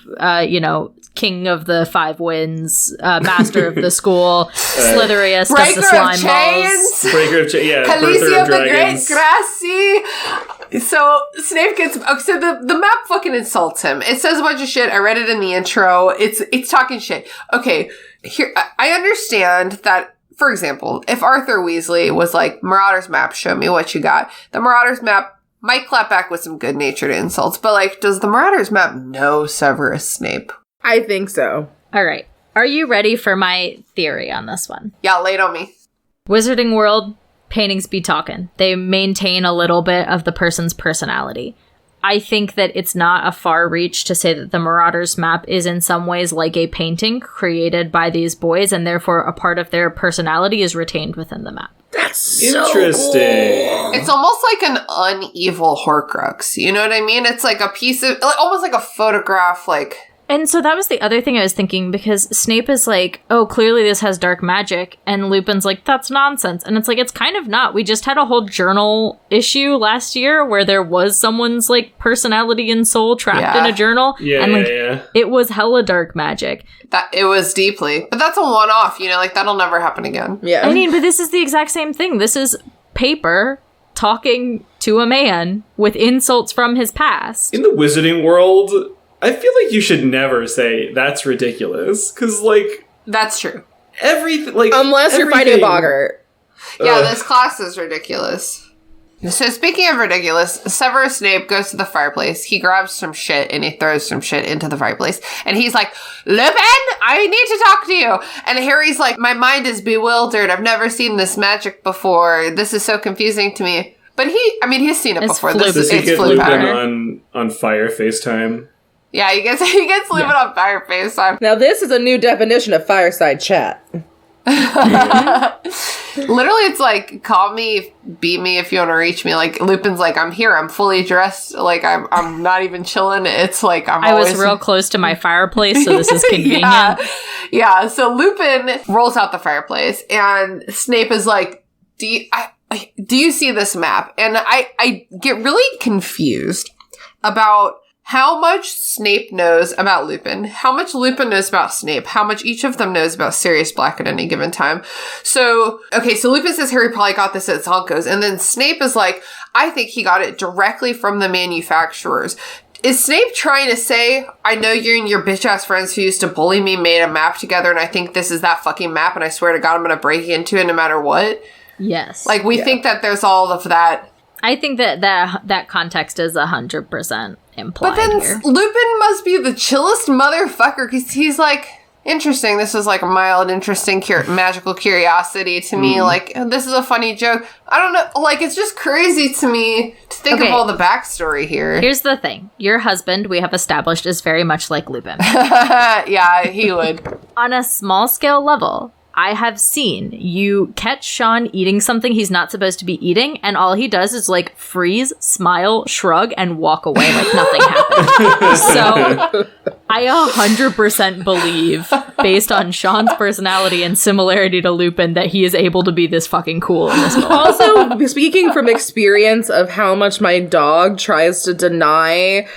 king of the five winds, master of the school, slitheriest of breaker the slime of chains, balls. Breaker of chains, yeah. Khaleesi of the Great Dragons. Grassy. So Snape gets so the map fucking insults him. It says a bunch of shit. I read it in the intro. It's talking shit. Okay, here I understand that. For example, if Arthur Weasley was like, Marauder's map, show me what you got. The Marauder's map might clap back with some good-natured insults, but like, does the Marauder's map know Severus Snape? I think so. All right. Are you ready for my theory on this one? Yeah, lay it on me. Wizarding World, paintings be talking. They maintain a little bit of the person's personality. I think that it's not a far reach to say that the Marauders map is in some ways like a painting created by these boys, and therefore a part of their personality is retained within the map. That's so Interesting. cool. It's almost like an uneval Horcrux. You know what I mean? It's like a piece of, like, almost like a photograph, like... And so that was the other thing I was thinking, because Snape is like, oh, clearly this has dark magic, and Lupin's like, that's nonsense. And it's like, it's kind of not. We just had a whole journal issue last year where there was someone's, like, personality and soul trapped in a journal. Yeah, and, like, yeah. it was hella dark magic. That it was deeply. But that's a one-off, you know, like, that'll never happen again. Yeah. I mean, but this is the exact same thing. This is paper talking to a man with insults from his past. In the Wizarding World, I feel like you should never say that's ridiculous, because like That's true. everything, like Unless you're fighting a boggart. Yeah, this class is ridiculous. So speaking of ridiculous, Severus Snape goes to the fireplace. He grabs some shit and he throws some shit into the fireplace. And he's like, Lupin, I need to talk to you. And Harry's like, my mind is bewildered. I've never seen this magic before. This is so confusing to me. But he's seen it It's before. flip. Does he It's get flip Lupin pattern. on fire FaceTime? Yeah, he gets Lupin on fire FaceTime. Now this is a new definition of fireside chat. Literally, it's like, call me, beat me if you want to reach me. Like, Lupin's like, I'm here, I'm fully dressed. Like, I'm not even chilling. It's like, I was real close to my fireplace, so this is convenient. Yeah, so Lupin rolls out the fireplace, and Snape is like, do you see this map? And I get really confused about how much Snape knows about Lupin, how much Lupin knows about Snape, how much each of them knows about Sirius Black at any given time. So Lupin says Harry probably got this at Zonko's, and then Snape is like, I think he got it directly from the manufacturers. Is Snape trying to say, I know you and your bitch-ass friends who used to bully me made a map together, and I think this is that fucking map, and I swear to God I'm gonna break into it no matter what? Yes. Like, we think that there's all of that. I think that context is 100% implied But then here. Lupin must be the chillest motherfucker, because he's like, interesting, this is like a mild, interesting, magical curiosity to me. Like, this is a funny joke. I don't know, like, it's just crazy to me to think of all the backstory here. Here's the thing. Your husband, we have established, is very much like Lupin. Yeah, he would. On a small scale level, I have seen you catch Sean eating something he's not supposed to be eating, and all he does is, like, freeze, smile, shrug, and walk away like nothing happened. So, I 100% believe, based on Sean's personality and similarity to Lupin, that he is able to be this fucking cool in this moment. Also, speaking from experience of how much my dog tries to deny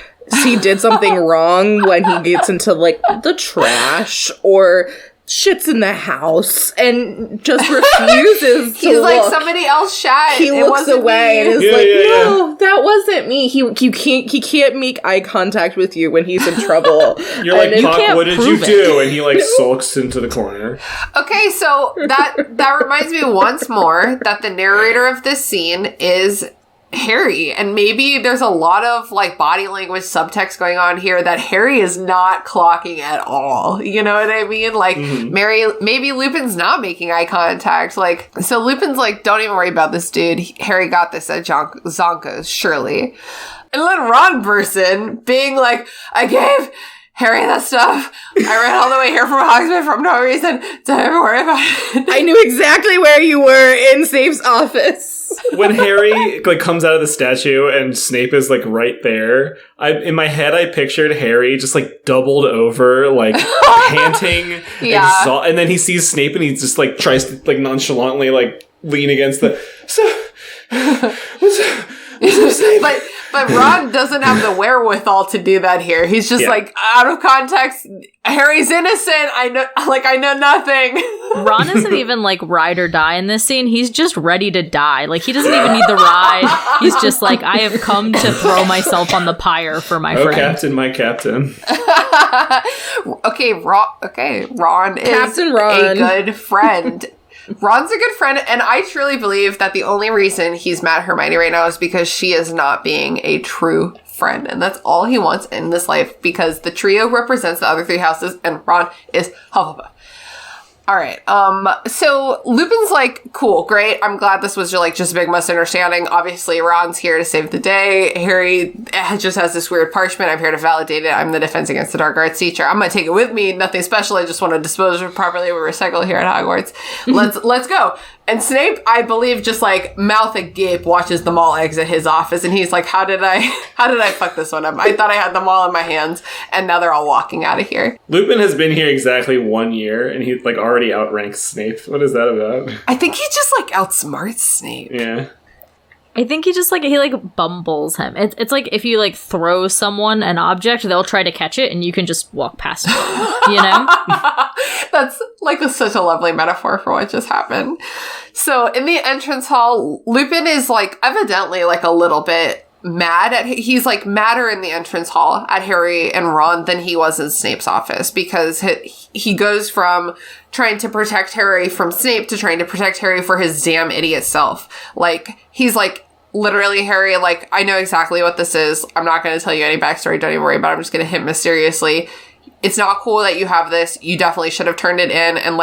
he did something wrong when he gets into, like, the trash or shits in the house and just refuses to He's like, look. somebody else shot. He It looks wasn't away me. and is no, that wasn't me. He can't make eye contact with you when he's in trouble. You're like, And Puck, can't what did you prove it. do? And he like sulks into the corner. Okay, so that reminds me once more that the narrator of this scene is Harry, and maybe there's a lot of like body language subtext going on here that Harry is not clocking at all. You know what I mean? Like, maybe Lupin's not making eye contact. Like, so Lupin's like, don't even worry about this, dude. Harry got this at Zonko's, surely. And then Ron bursts in, being like, I gave Harry that stuff. I ran all the way here from Hogsmeade for no reason. Don't ever worry about it. I knew exactly where you were in Snape's office. When Harry like comes out of the statue and Snape is like right there, in my head I pictured Harry just like doubled over, like panting, Yeah. and then he sees Snape and he just like tries to like nonchalantly like lean against the. So, what's up, Snape? But Ron doesn't have the wherewithal to do that here. He's just like, out of context, Harry's innocent. I know nothing. Ron isn't even like ride or die in this scene. He's just ready to die. Like, he doesn't even need the ride. He's just like, I have come to throw myself on the pyre for my friend. Captain, my captain. Ron is Captain Ron. a good friend. Ron's a good friend, and I truly believe that the only reason he's mad at Hermione right now is because she is not being a true friend, and that's all he wants in this life, because the trio represents the other three houses, and Ron is Hufflepuff. All right. So Lupin's like, cool, great. I'm glad this was just a big misunderstanding. Obviously, Ron's here to save the day. Harry just has this weird parchment. I'm here to validate it. I'm the Defense Against the Dark Arts teacher. I'm going to take it with me. Nothing special. I just want to dispose of it properly. We recycle here at Hogwarts. Let's go. And Snape, I believe, just mouth agape, watches them all exit his office, and he's like, how did I fuck this one up? I thought I had them all in my hands, and now they're all walking out of here. Lupin has been here exactly 1 year, and he already outranks Snape. What is that about? I think he just outsmarts Snape. Yeah. I think he just he bumbles him. It's like if you throw someone an object, they'll try to catch it and you can just walk past it, you know? That's such a lovely metaphor for what just happened. So in the entrance hall, Lupin is evidently a little bit mad at, he's madder in the entrance hall at Harry and Ron than he was in Snape's office, because he goes from trying to protect Harry from Snape to trying to protect Harry for his damn idiot self. He's literally, Harry, I know exactly what this is. I'm not going to tell you any backstory. Don't even worry about it. I'm just going to hint mysteriously. It's not cool that you have this. You definitely should have turned it in. And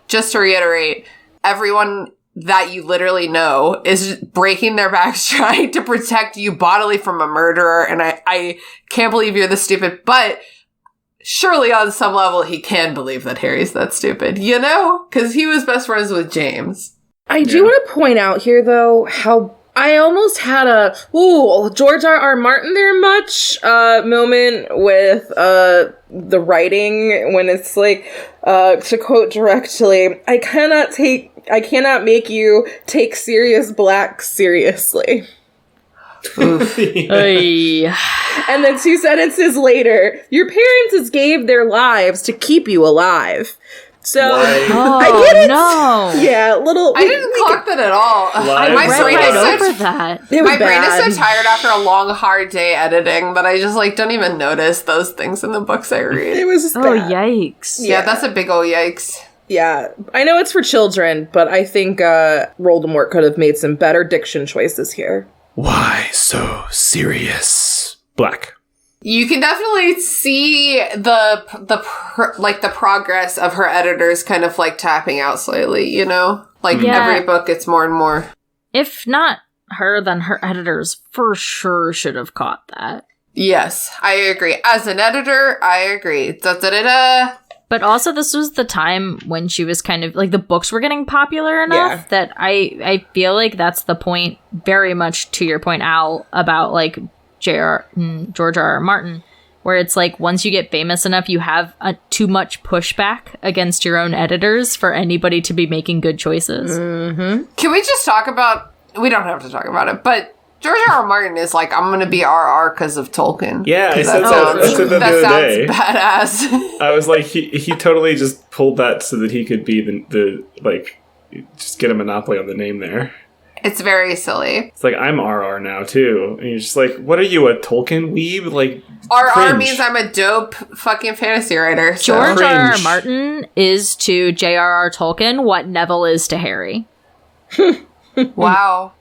just to reiterate, everyone that you literally know is breaking their backs trying to protect you bodily from a murderer. And I can't believe you're this stupid. But surely on some level, he can believe that Harry's that stupid, you know? Because he was best friends with James. I do want to point out here, though, how I almost had a, George R.R. Martin there much moment with the writing, when it's to quote directly, I cannot make you take Sirius Black seriously. And then 2 sentences later, your parents gave their lives to keep you alive. So I get it. No. Yeah, I didn't clock that at all. My brain is over that. My brain is so tired after a long, hard day editing that I just don't even notice those things in the books I read. It was bad. Yikes. Yeah, that's a big ol' yikes. Yeah, I know it's for children, but I think Voldemort could have made some better diction choices here. Why so serious? Black. You can definitely see the progress of her editors kind of tapping out slightly, you know? Every book it's more and more. If not her, then her editors for sure should have caught that. Yes, I agree. As an editor, I agree. Da-da-da-da. But also, this was the time when she was kind of the books were getting popular enough that I feel that's the point, very much to your point, Al, about George R.R. Martin, where it's once you get famous enough, you have too much pushback against your own editors for anybody to be making good choices. Mm-hmm. Can we just talk about, we don't have to talk about it, but George R.R. Martin is I'm going to be RR because of Tolkien. Yeah, I said that the other day. That sounds badass. I was he totally just pulled that so that he could be the just get a monopoly on the name there. It's very silly. It's I'm RR now, too. And you're just what are you, a Tolkien weeb? RR cringe. means I'm a dope fucking fantasy writer. So. George R.R. Martin is to J.R.R. Tolkien what Neville is to Harry. Wow.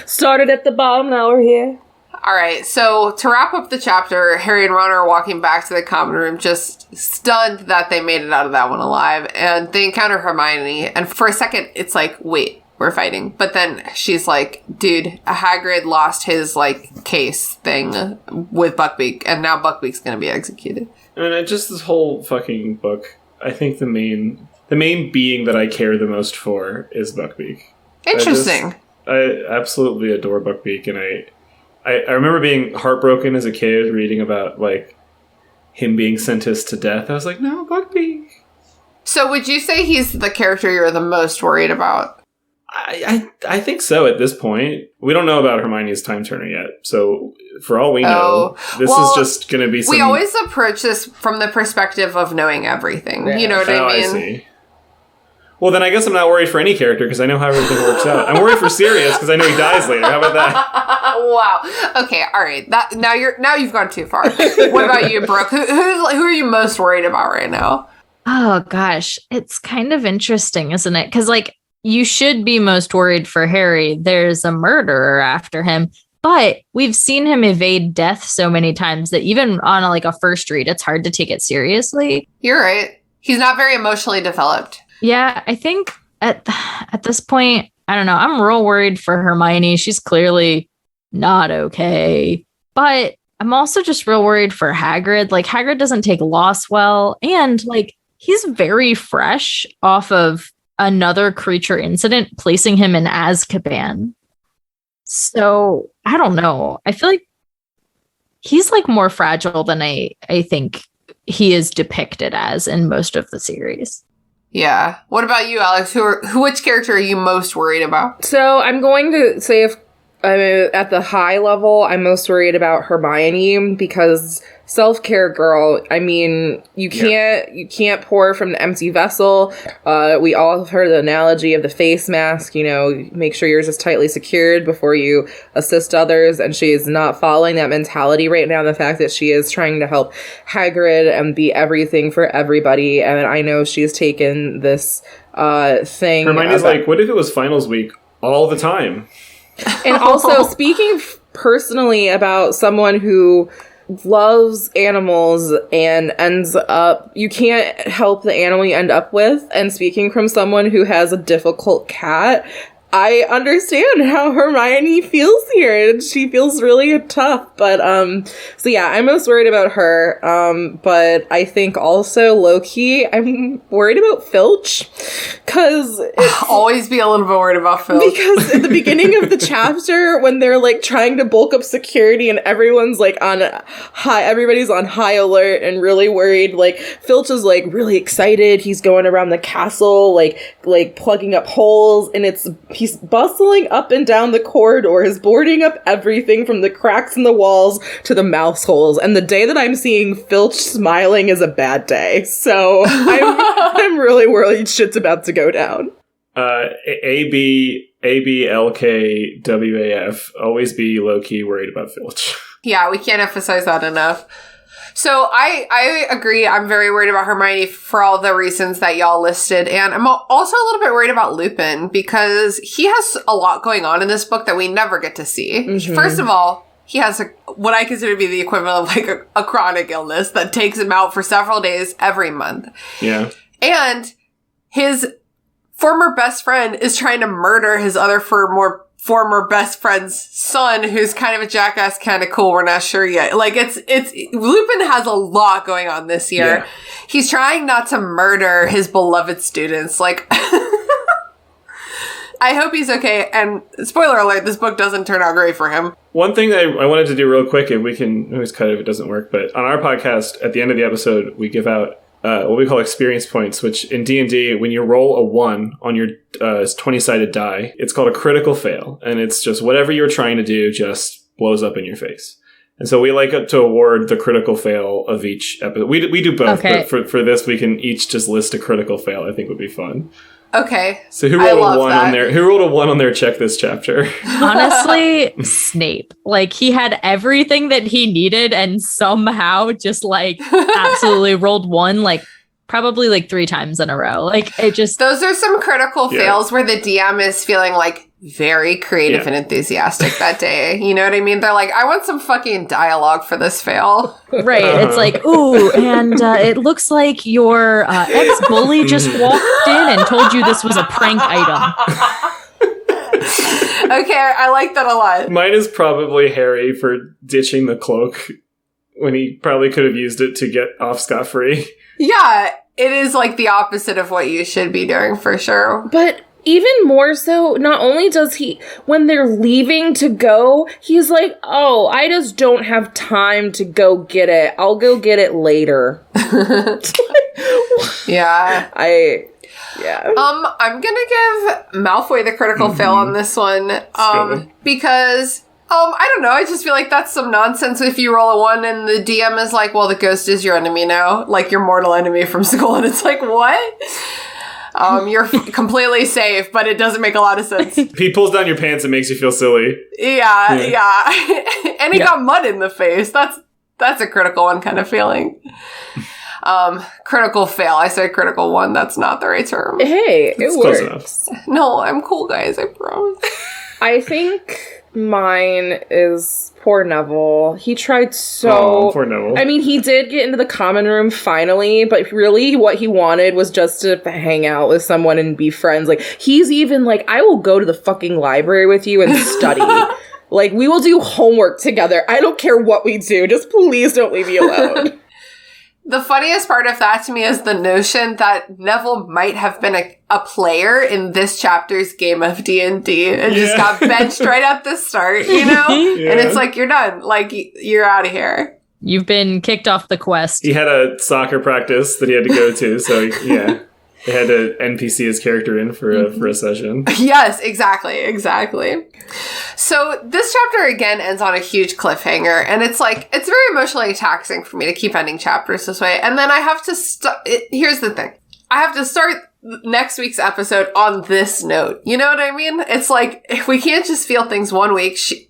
Started at the bottom, now we're here. All right, so to wrap up the chapter, Harry and Ron are walking back to the common room, just stunned that they made it out of that one alive. And they encounter Hermione, and for a second, it's wait, we're fighting. But then she's dude, Hagrid lost his, case thing with Buckbeak, and now Buckbeak's gonna be executed. And just this whole fucking book, I think the main being that I care the most for is Buckbeak. Interesting. I absolutely adore Buckbeak, and I remember being heartbroken as a kid reading about, him being sentenced to death. I was no, Buckbeak. So would you say he's the character you're the most worried about? I think so at this point. We don't know about Hermione's time turner yet. So for all we know, this is just going to be some... We always approach this from the perspective of knowing everything. Yeah. You know what I mean? I see. Well, then I guess I'm not worried for any character because I know how everything works out. I'm worried for Sirius because I know he dies later. How about that? Wow. Okay. All right. Now you've gone too far. What about you, Brooke? Who are you most worried about right now? Oh gosh, it's kind of interesting, isn't it? Because you should be most worried for Harry. There's a murderer after him, but we've seen him evade death so many times that even on a first read, it's hard to take it seriously. You're right. He's not very emotionally developed. Yeah, I think at this point, I don't know. I'm real worried for Hermione. She's clearly not okay. But I'm also just real worried for Hagrid. Hagrid doesn't take loss well. And he's very fresh off of another creature incident, placing him in Azkaban. So I don't know. I feel like he's more fragile than I think he is depicted as in most of the series. Yeah. What about you, Alex? Which character are you most worried about? So I'm going to say if I'm at the high level, I'm most worried about Hermione because self-care girl. I mean, you can't pour from the empty vessel. We all have heard the analogy of the face mask. Make sure yours is tightly secured before you assist others. And she is not following that mentality right now. The fact that she is trying to help Hagrid and be everything for everybody. And I know she's taken this thing. Hermione's what if it was finals week all the time? And also, speaking personally about someone who loves animals and ends up, you can't help the animal you end up with. And speaking from someone who has a difficult cat, I understand how Hermione feels here, and she feels really tough. But so yeah, I'm most worried about her. But I think also low-key, I'm worried about Filch, because always be a little bit worried about Filch. Because at the beginning of the chapter, when they're trying to bulk up security and everyone's everybody's on high alert and really worried. Filch is really excited. He's going around the castle, plugging up holes, and he's bustling up and down the corridors, boarding up everything from the cracks in the walls to the mouse holes. And the day that I'm seeing Filch smiling is a bad day. So I'm really worried shit's about to go down. ABLKWAF. Always be low-key worried about Filch. Yeah, we can't emphasize that enough. So I agree. I'm very worried about Hermione for all the reasons that y'all listed. And I'm also a little bit worried about Lupin because he has a lot going on in this book that we never get to see. Mm-hmm. First of all, he has what I consider to be the equivalent of a chronic illness that takes him out for several days every month. Yeah. And his former best friend is trying to murder his other former best friend's son, who's kind of a jackass, kind of cool. We're not sure yet. It's Lupin has a lot going on this year. Yeah. He's trying not to murder his beloved students. I hope he's okay. And spoiler alert, this book doesn't turn out great for him. One thing that I wanted to do real quick, if we can always cut it if it doesn't work, but on our podcast, at the end of the episode, we give out what we call experience points, which in D&D, when you roll a 1 on your 20-sided die, it's called a critical fail. And it's just whatever you're trying to do just blows up in your face. And so we like to award the critical fail of each episode. We do both, okay. But for this, we can each just list a critical fail. I think would be fun. Okay. So who rolled a 1 on their? Who rolled a 1 on their check this chapter? Honestly, Snape. He had everything that he needed, and somehow just absolutely rolled 1 probably 3 times in a row. It just. Those are some critical fails where the DM is feeling very creative and enthusiastic that day. You know what I mean? They're I want some fucking dialogue for this fail. Right. It's ooh, and it looks like your ex-bully just walked in and told you this was a prank item. Okay, I like that a lot. Mine is probably Harry for ditching the cloak when he probably could have used it to get off scot-free. Yeah, it is the opposite of what you should be doing for sure. But even more so, not only does he, when they're leaving to go, he's oh, I just don't have time to go get it. I'll go get it later. Yeah. Yeah. I'm gonna give Malfoy the critical fail on this one. Because I don't know, I just feel like that's some nonsense if you roll a 1 and the DM is like, well, the ghost is your enemy now, like your mortal enemy from school, and it's like, what? You're completely safe, but it doesn't make a lot of sense. He pulls down your pants and makes you feel silly. Yeah. And he got mud in the face. That's a critical one kind of feeling. Critical fail. I said critical 1. That's not the right term. Hey, it works. No, I'm cool, guys. I promise. I think mine is poor Neville. He tried so... poor Neville. I mean, he did get into the common room finally, but really what he wanted was just to hang out with someone and be friends. Like, he's even like, I will go to the fucking library with you and study. Like, we will do homework together. I don't care what we do. Just please don't leave me alone. The funniest part of that to me is the notion that Neville might have been a player in this chapter's game of D&D and just got benched right at the start, you know? Yeah. And it's like, you're done. Like, you're out of here. You've been kicked off the quest. He had a soccer practice that he had to go to, so yeah. They had to NPC his character in for a session. Yes, exactly. So this chapter again ends on a huge cliffhanger, and it's like, it's very emotionally taxing for me to keep ending chapters this way. And then I have to here's the thing. I have to start next week's episode on this note. You know what I mean? It's like, if we can't just feel things one week, she's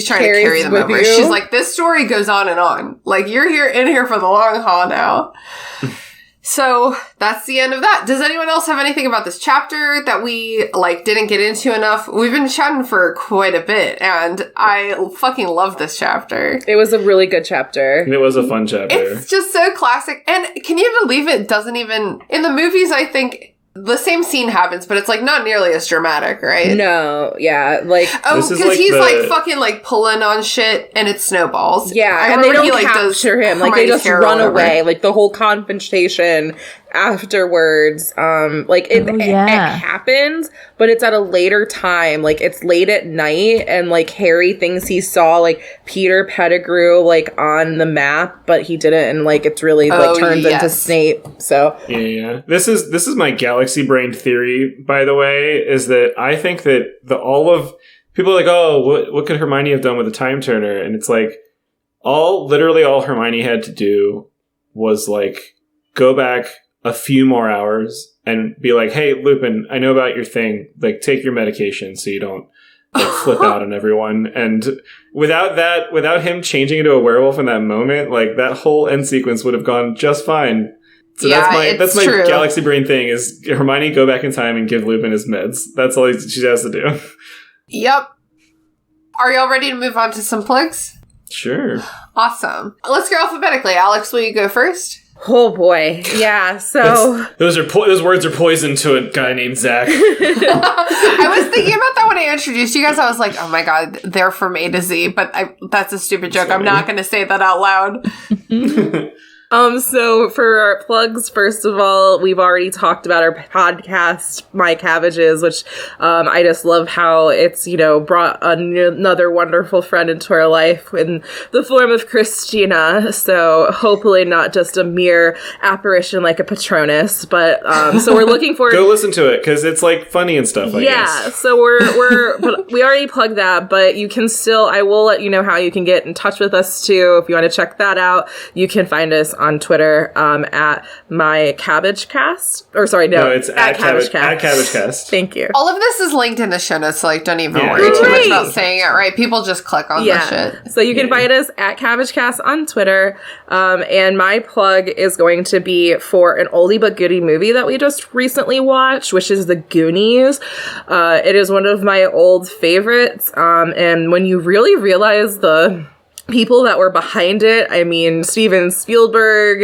trying to carry them over. She's like, this story goes on and on. Like, you're in here for the long haul now. So that's the end of that. Does anyone else have anything about this chapter that we didn't get into enough? We've been chatting for quite a bit, and I fucking love this chapter. It was a really good chapter. It was a fun chapter. It's just so classic. And can you believe it doesn't even... In the movies, I think... The same scene happens, but it's not nearly as dramatic, right? No, yeah, because he's fucking pulling on shit and it snowballs. Yeah, and they don't capture him. They just run away. The whole confrontation afterwards, it happens, but it's at a later time. It's late at night, and Harry thinks he saw Peter Pettigrew on the map, but he didn't, and it's really turns into Snape. So yeah. This is my galaxy brain theory, by the way, is that I think that all of people are oh, what could Hermione have done with a time turner? And it's literally all Hermione had to do was go back a few more hours and be hey, Lupin, I know about your thing. Take your medication so you don't flip out on everyone. And without him changing into a werewolf in that moment, that whole end sequence would have gone just fine. So that's my galaxy brain thing is Hermione go back in time and give Lupin his meds. That's all she has to do. Yep. Are y'all ready to move on to some plugs? Sure. Awesome. Let's go alphabetically. Alex, will you go first? Oh boy, yeah. So those words are poison to a guy named Zach. I was thinking about that when I introduced you guys. I was like, oh my god, they're from A to Z. But that's a stupid joke. I'm not going to say that out loud. So for our plugs, first of all, we've already talked about our podcast, My Cabbages, which I just love how it's, brought another wonderful friend into our life in the form of Christina. So hopefully not just a mere apparition like a Patronus, but so we're looking for... Go listen to it, because it's funny and stuff, I guess. So but we already plugged that, but you can still, I will let you know how you can get in touch with us too. If you want to check that out, you can find us on Twitter at My Cabbage Cast. Or sorry, no, it's at Cabbage Cast. At Cabbage Cast. Thank you. All of this is linked in the show notes, so don't even worry too much about saying it right. People just click on the shit. So you can find us at Cabbage Cast on Twitter. And my plug is going to be for an oldie but goodie movie that we just recently watched, which is The Goonies. It is one of my old favorites. And when you really realize the people that were behind it, I mean, Steven Spielberg,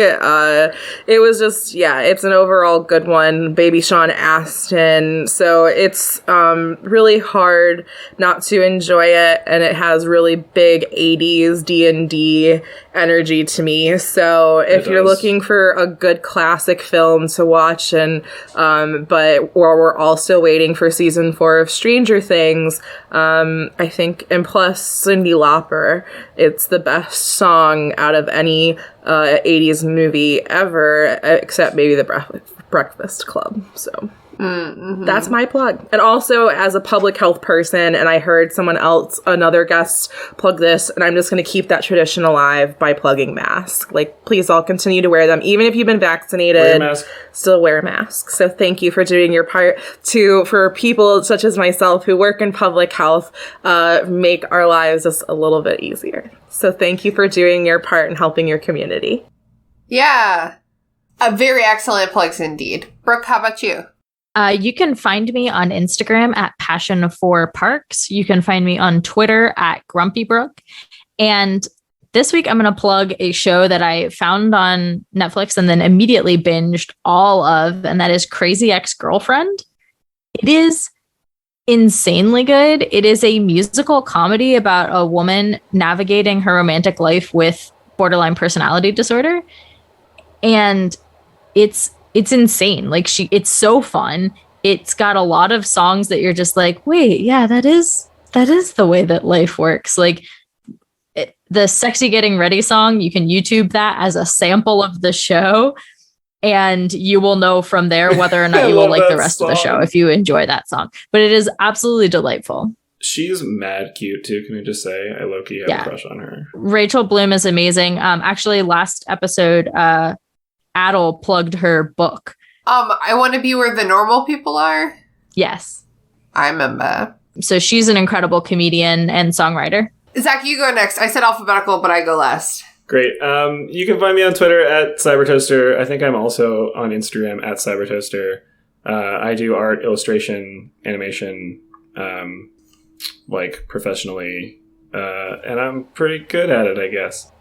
it was just, it's an overall good one. Baby Sean Astin. So it's really hard not to enjoy it, and it has really big 80s D&D energy to me. So if you're looking for a good classic film to watch, and but we're also waiting for season 4 of Stranger Things, I think, and plus Cyndi Lauper, it's the best song out of any 80s movie ever, except maybe the breakfast club. So that's my plug. And also, as a public health person, and I heard another guest plug this, and I'm just going to keep that tradition alive by plugging masks. Like, please all continue to wear them. Even if you've been vaccinated, wear a mask. Still wear masks. So thank you for doing your part for people such as myself who work in public health, make our lives just a little bit easier. So thank you for doing your part and helping your community. Yeah. Very excellent plugs indeed. Brooke, how about you? You can find me on Instagram at Passion4Parks. You can find me on Twitter at GrumpyBrooke. And this week, I'm going to plug a show that I found on Netflix and then immediately binged all of, and that is Crazy Ex-Girlfriend. It is insanely good. It is a musical comedy about a woman navigating her romantic life with borderline personality disorder. And it's insane. Like it's so fun. It's got a lot of songs that you're just like, wait, yeah, that is the way that life works. Like the Sexy Getting Ready song, you can YouTube that as a sample of the show, and you will know from there whether or not you will like the rest of the show if you enjoy that song. But it is absolutely delightful. She's mad cute too, can I just say? I low-key have a crush on her. Rachel Bloom is amazing. Actually, last episode, Adel plugged her book. I Want to Be Where the Normal People Are? Yes. I remember. So she's an incredible comedian and songwriter. Zach, you go next. I said alphabetical, but I go last. Great. You can find me on Twitter at Cybertoaster. I think I'm also on Instagram at Cybertoaster. I do art, illustration, animation, like professionally, and I'm pretty good at it, I guess.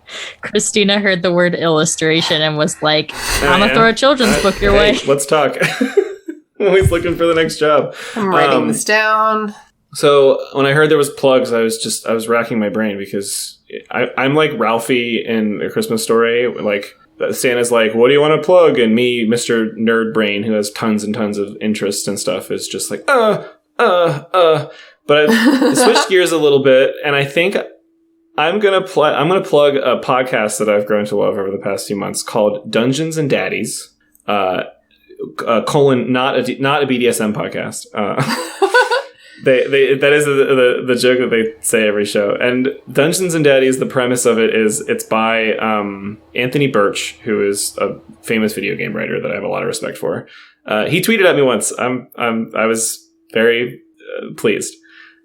Christina heard the word illustration and was like, I'm gonna throw a children's book your way. Let's talk. I'm always looking for the next job. I'm writing this down. So when I heard there was plugs, I was racking my brain because I'm like Ralphie in A Christmas Story. Like Santa's like, what do you want to plug? And me, Mr. Nerd Brain, who has tons and tons of interests and stuff, is just like, But I switched gears a little bit, and I think I'm gonna plug a podcast that I've grown to love over the past few months called Dungeons and Daddies. Not a BDSM podcast. That is the joke that they say every show. And Dungeons and Daddies, the premise of it is it's by Anthony Birch, who is a famous video game writer that I have a lot of respect for. He tweeted at me once. I was very pleased,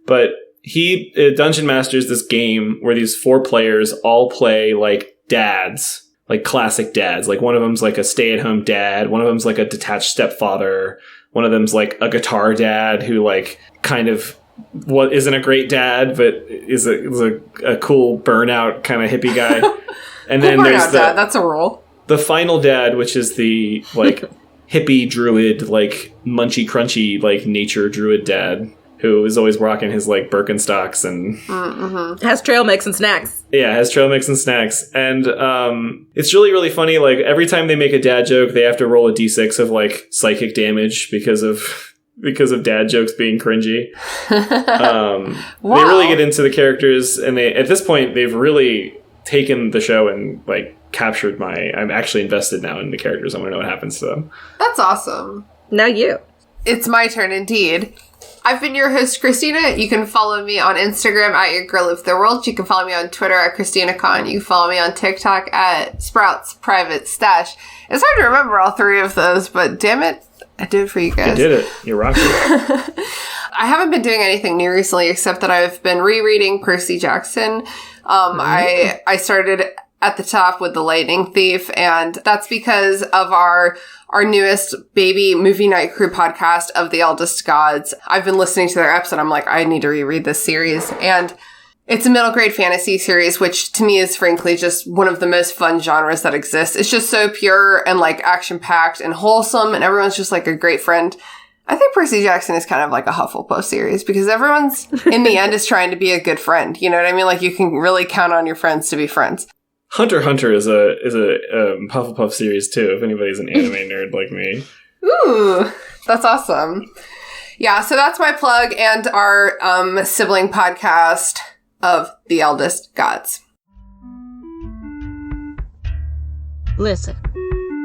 but he dungeon masters this game where these 4 players all play like dads, like classic dads. Like one of them's like a stay-at-home dad, one of them's like a detached stepfather, one of them's like a guitar dad who like kind of isn't a great dad but is a cool burnout kind of hippie guy. And then there's that's a role. The final dad, which is the like hippie druid, like munchy crunchy like nature druid dad, who is always rocking his, like, Birkenstocks and... Mm-hmm. Has trail mix and snacks. Yeah, has trail mix and snacks. And it's really, really funny. Like, every time they make a dad joke, they have to roll a d6 of, like, psychic damage because of dad jokes being cringy. Wow. They really get into the characters, and at this point, they've really taken the show and, like, captured I'm actually invested now in the characters. I want to know what happens to them. That's awesome. Now you. It's my turn, indeed. I've been your host, Christina. You can follow me on Instagram at Your Girl of the World. You can follow me on Twitter at ChristinaCon. You can follow me on TikTok at Sprouts Private Stash. It's hard to remember all 3 of those, but damn it, I did it for you guys. You did it. You're rocking it. I haven't been doing anything new recently, except that I've been rereading Percy Jackson. I started at the top with The Lightning Thief, and that's because of our newest baby movie night crew podcast of the Eldest Gods. I've been listening to their episode. I'm like, I need to reread this series. And it's a middle grade fantasy series, which to me is frankly just one of the most fun genres that exists. It's just so pure and like action packed and wholesome, and everyone's just like a great friend. I think Percy Jackson is kind of like a Hufflepuff series because everyone's in the end is trying to be a good friend. You know what I mean? Like you can really count on your friends to be friends. Hunter x Hunter is a Hufflepuff series too, if anybody's an anime nerd like me. Ooh, that's awesome. Yeah, so that's my plug and our sibling podcast of the Eldest Gods. Listen,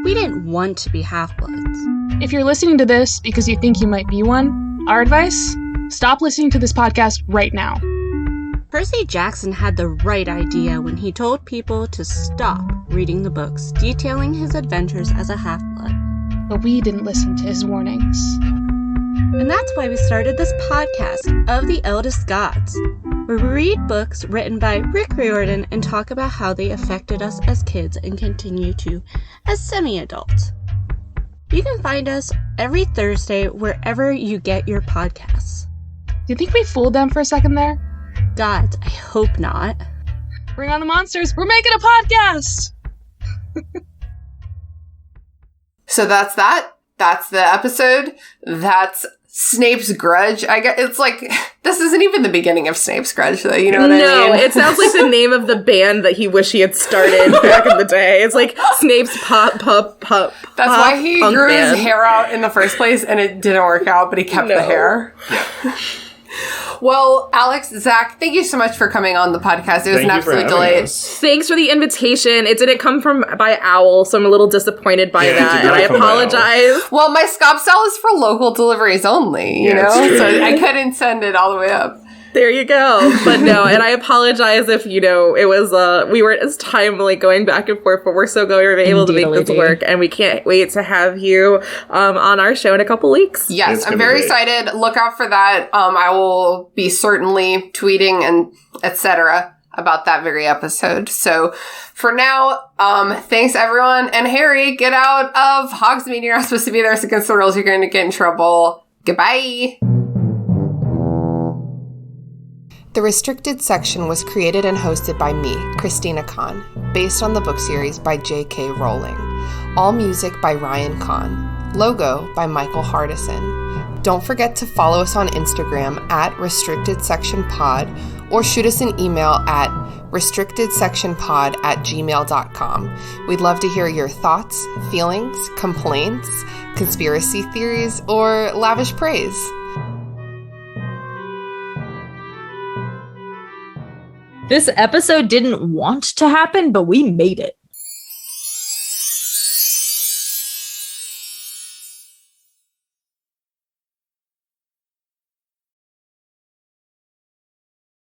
we didn't want to be half-bloods. If you're listening to this because you think you might be one, our advice, stop listening to this podcast right now. Percy Jackson had the right idea when he told people to stop reading the books detailing his adventures as a half-blood. But we didn't listen to his warnings. And that's why we started this podcast of the Eldest Gods, where we read books written by Rick Riordan and talk about how they affected us as kids and continue to as semi-adults. You can find us every Thursday wherever you get your podcasts. Do you think we fooled them for a second there? Gods, I hope not. Bring on the monsters. We're making a podcast! So that's that. That's the episode. That's Snape's Grudge. I guess it's like, this isn't even the beginning of Snape's Grudge, though. You know what I mean? No, it sounds like the name of the band that he wished he had started back in the day. It's like Snape's pop. That's why he grew his hair out in the first place, and it didn't work out, but he kept the hair. Yeah. Well, Alex, Zach, thank you so much for coming on the podcast. It was an absolute delight. Thanks for the invitation. It didn't come by Owl, so I'm a little disappointed by that, and I apologize. Well, my Scop style is for local deliveries only, you know? So I couldn't send it all the way up. There you go. But no, and I apologize if, it was, we weren't as timely going back and forth, but we're so glad we were able to make this work, and we can't wait to have you on our show in a couple weeks. Yes, I'm very excited. Look out for that. I will be certainly tweeting and etc. about that very episode. So for now, thanks everyone. And Harry, get out of Hogsmeade. You're not supposed to be there. It's against the rules. You're going to get in trouble. Goodbye. The Restricted Section was created and hosted by me, Christina Kahn, based on the book series by J.K. Rowling. All music by Ryan Kahn. Logo by Michael Hardison. Don't forget to follow us on Instagram at Restricted Section Pod, or shoot us an email at restrictedsectionpod@gmail.com. We'd love to hear your thoughts, feelings, complaints, conspiracy theories, or lavish praise. This episode didn't want to happen, but we made it.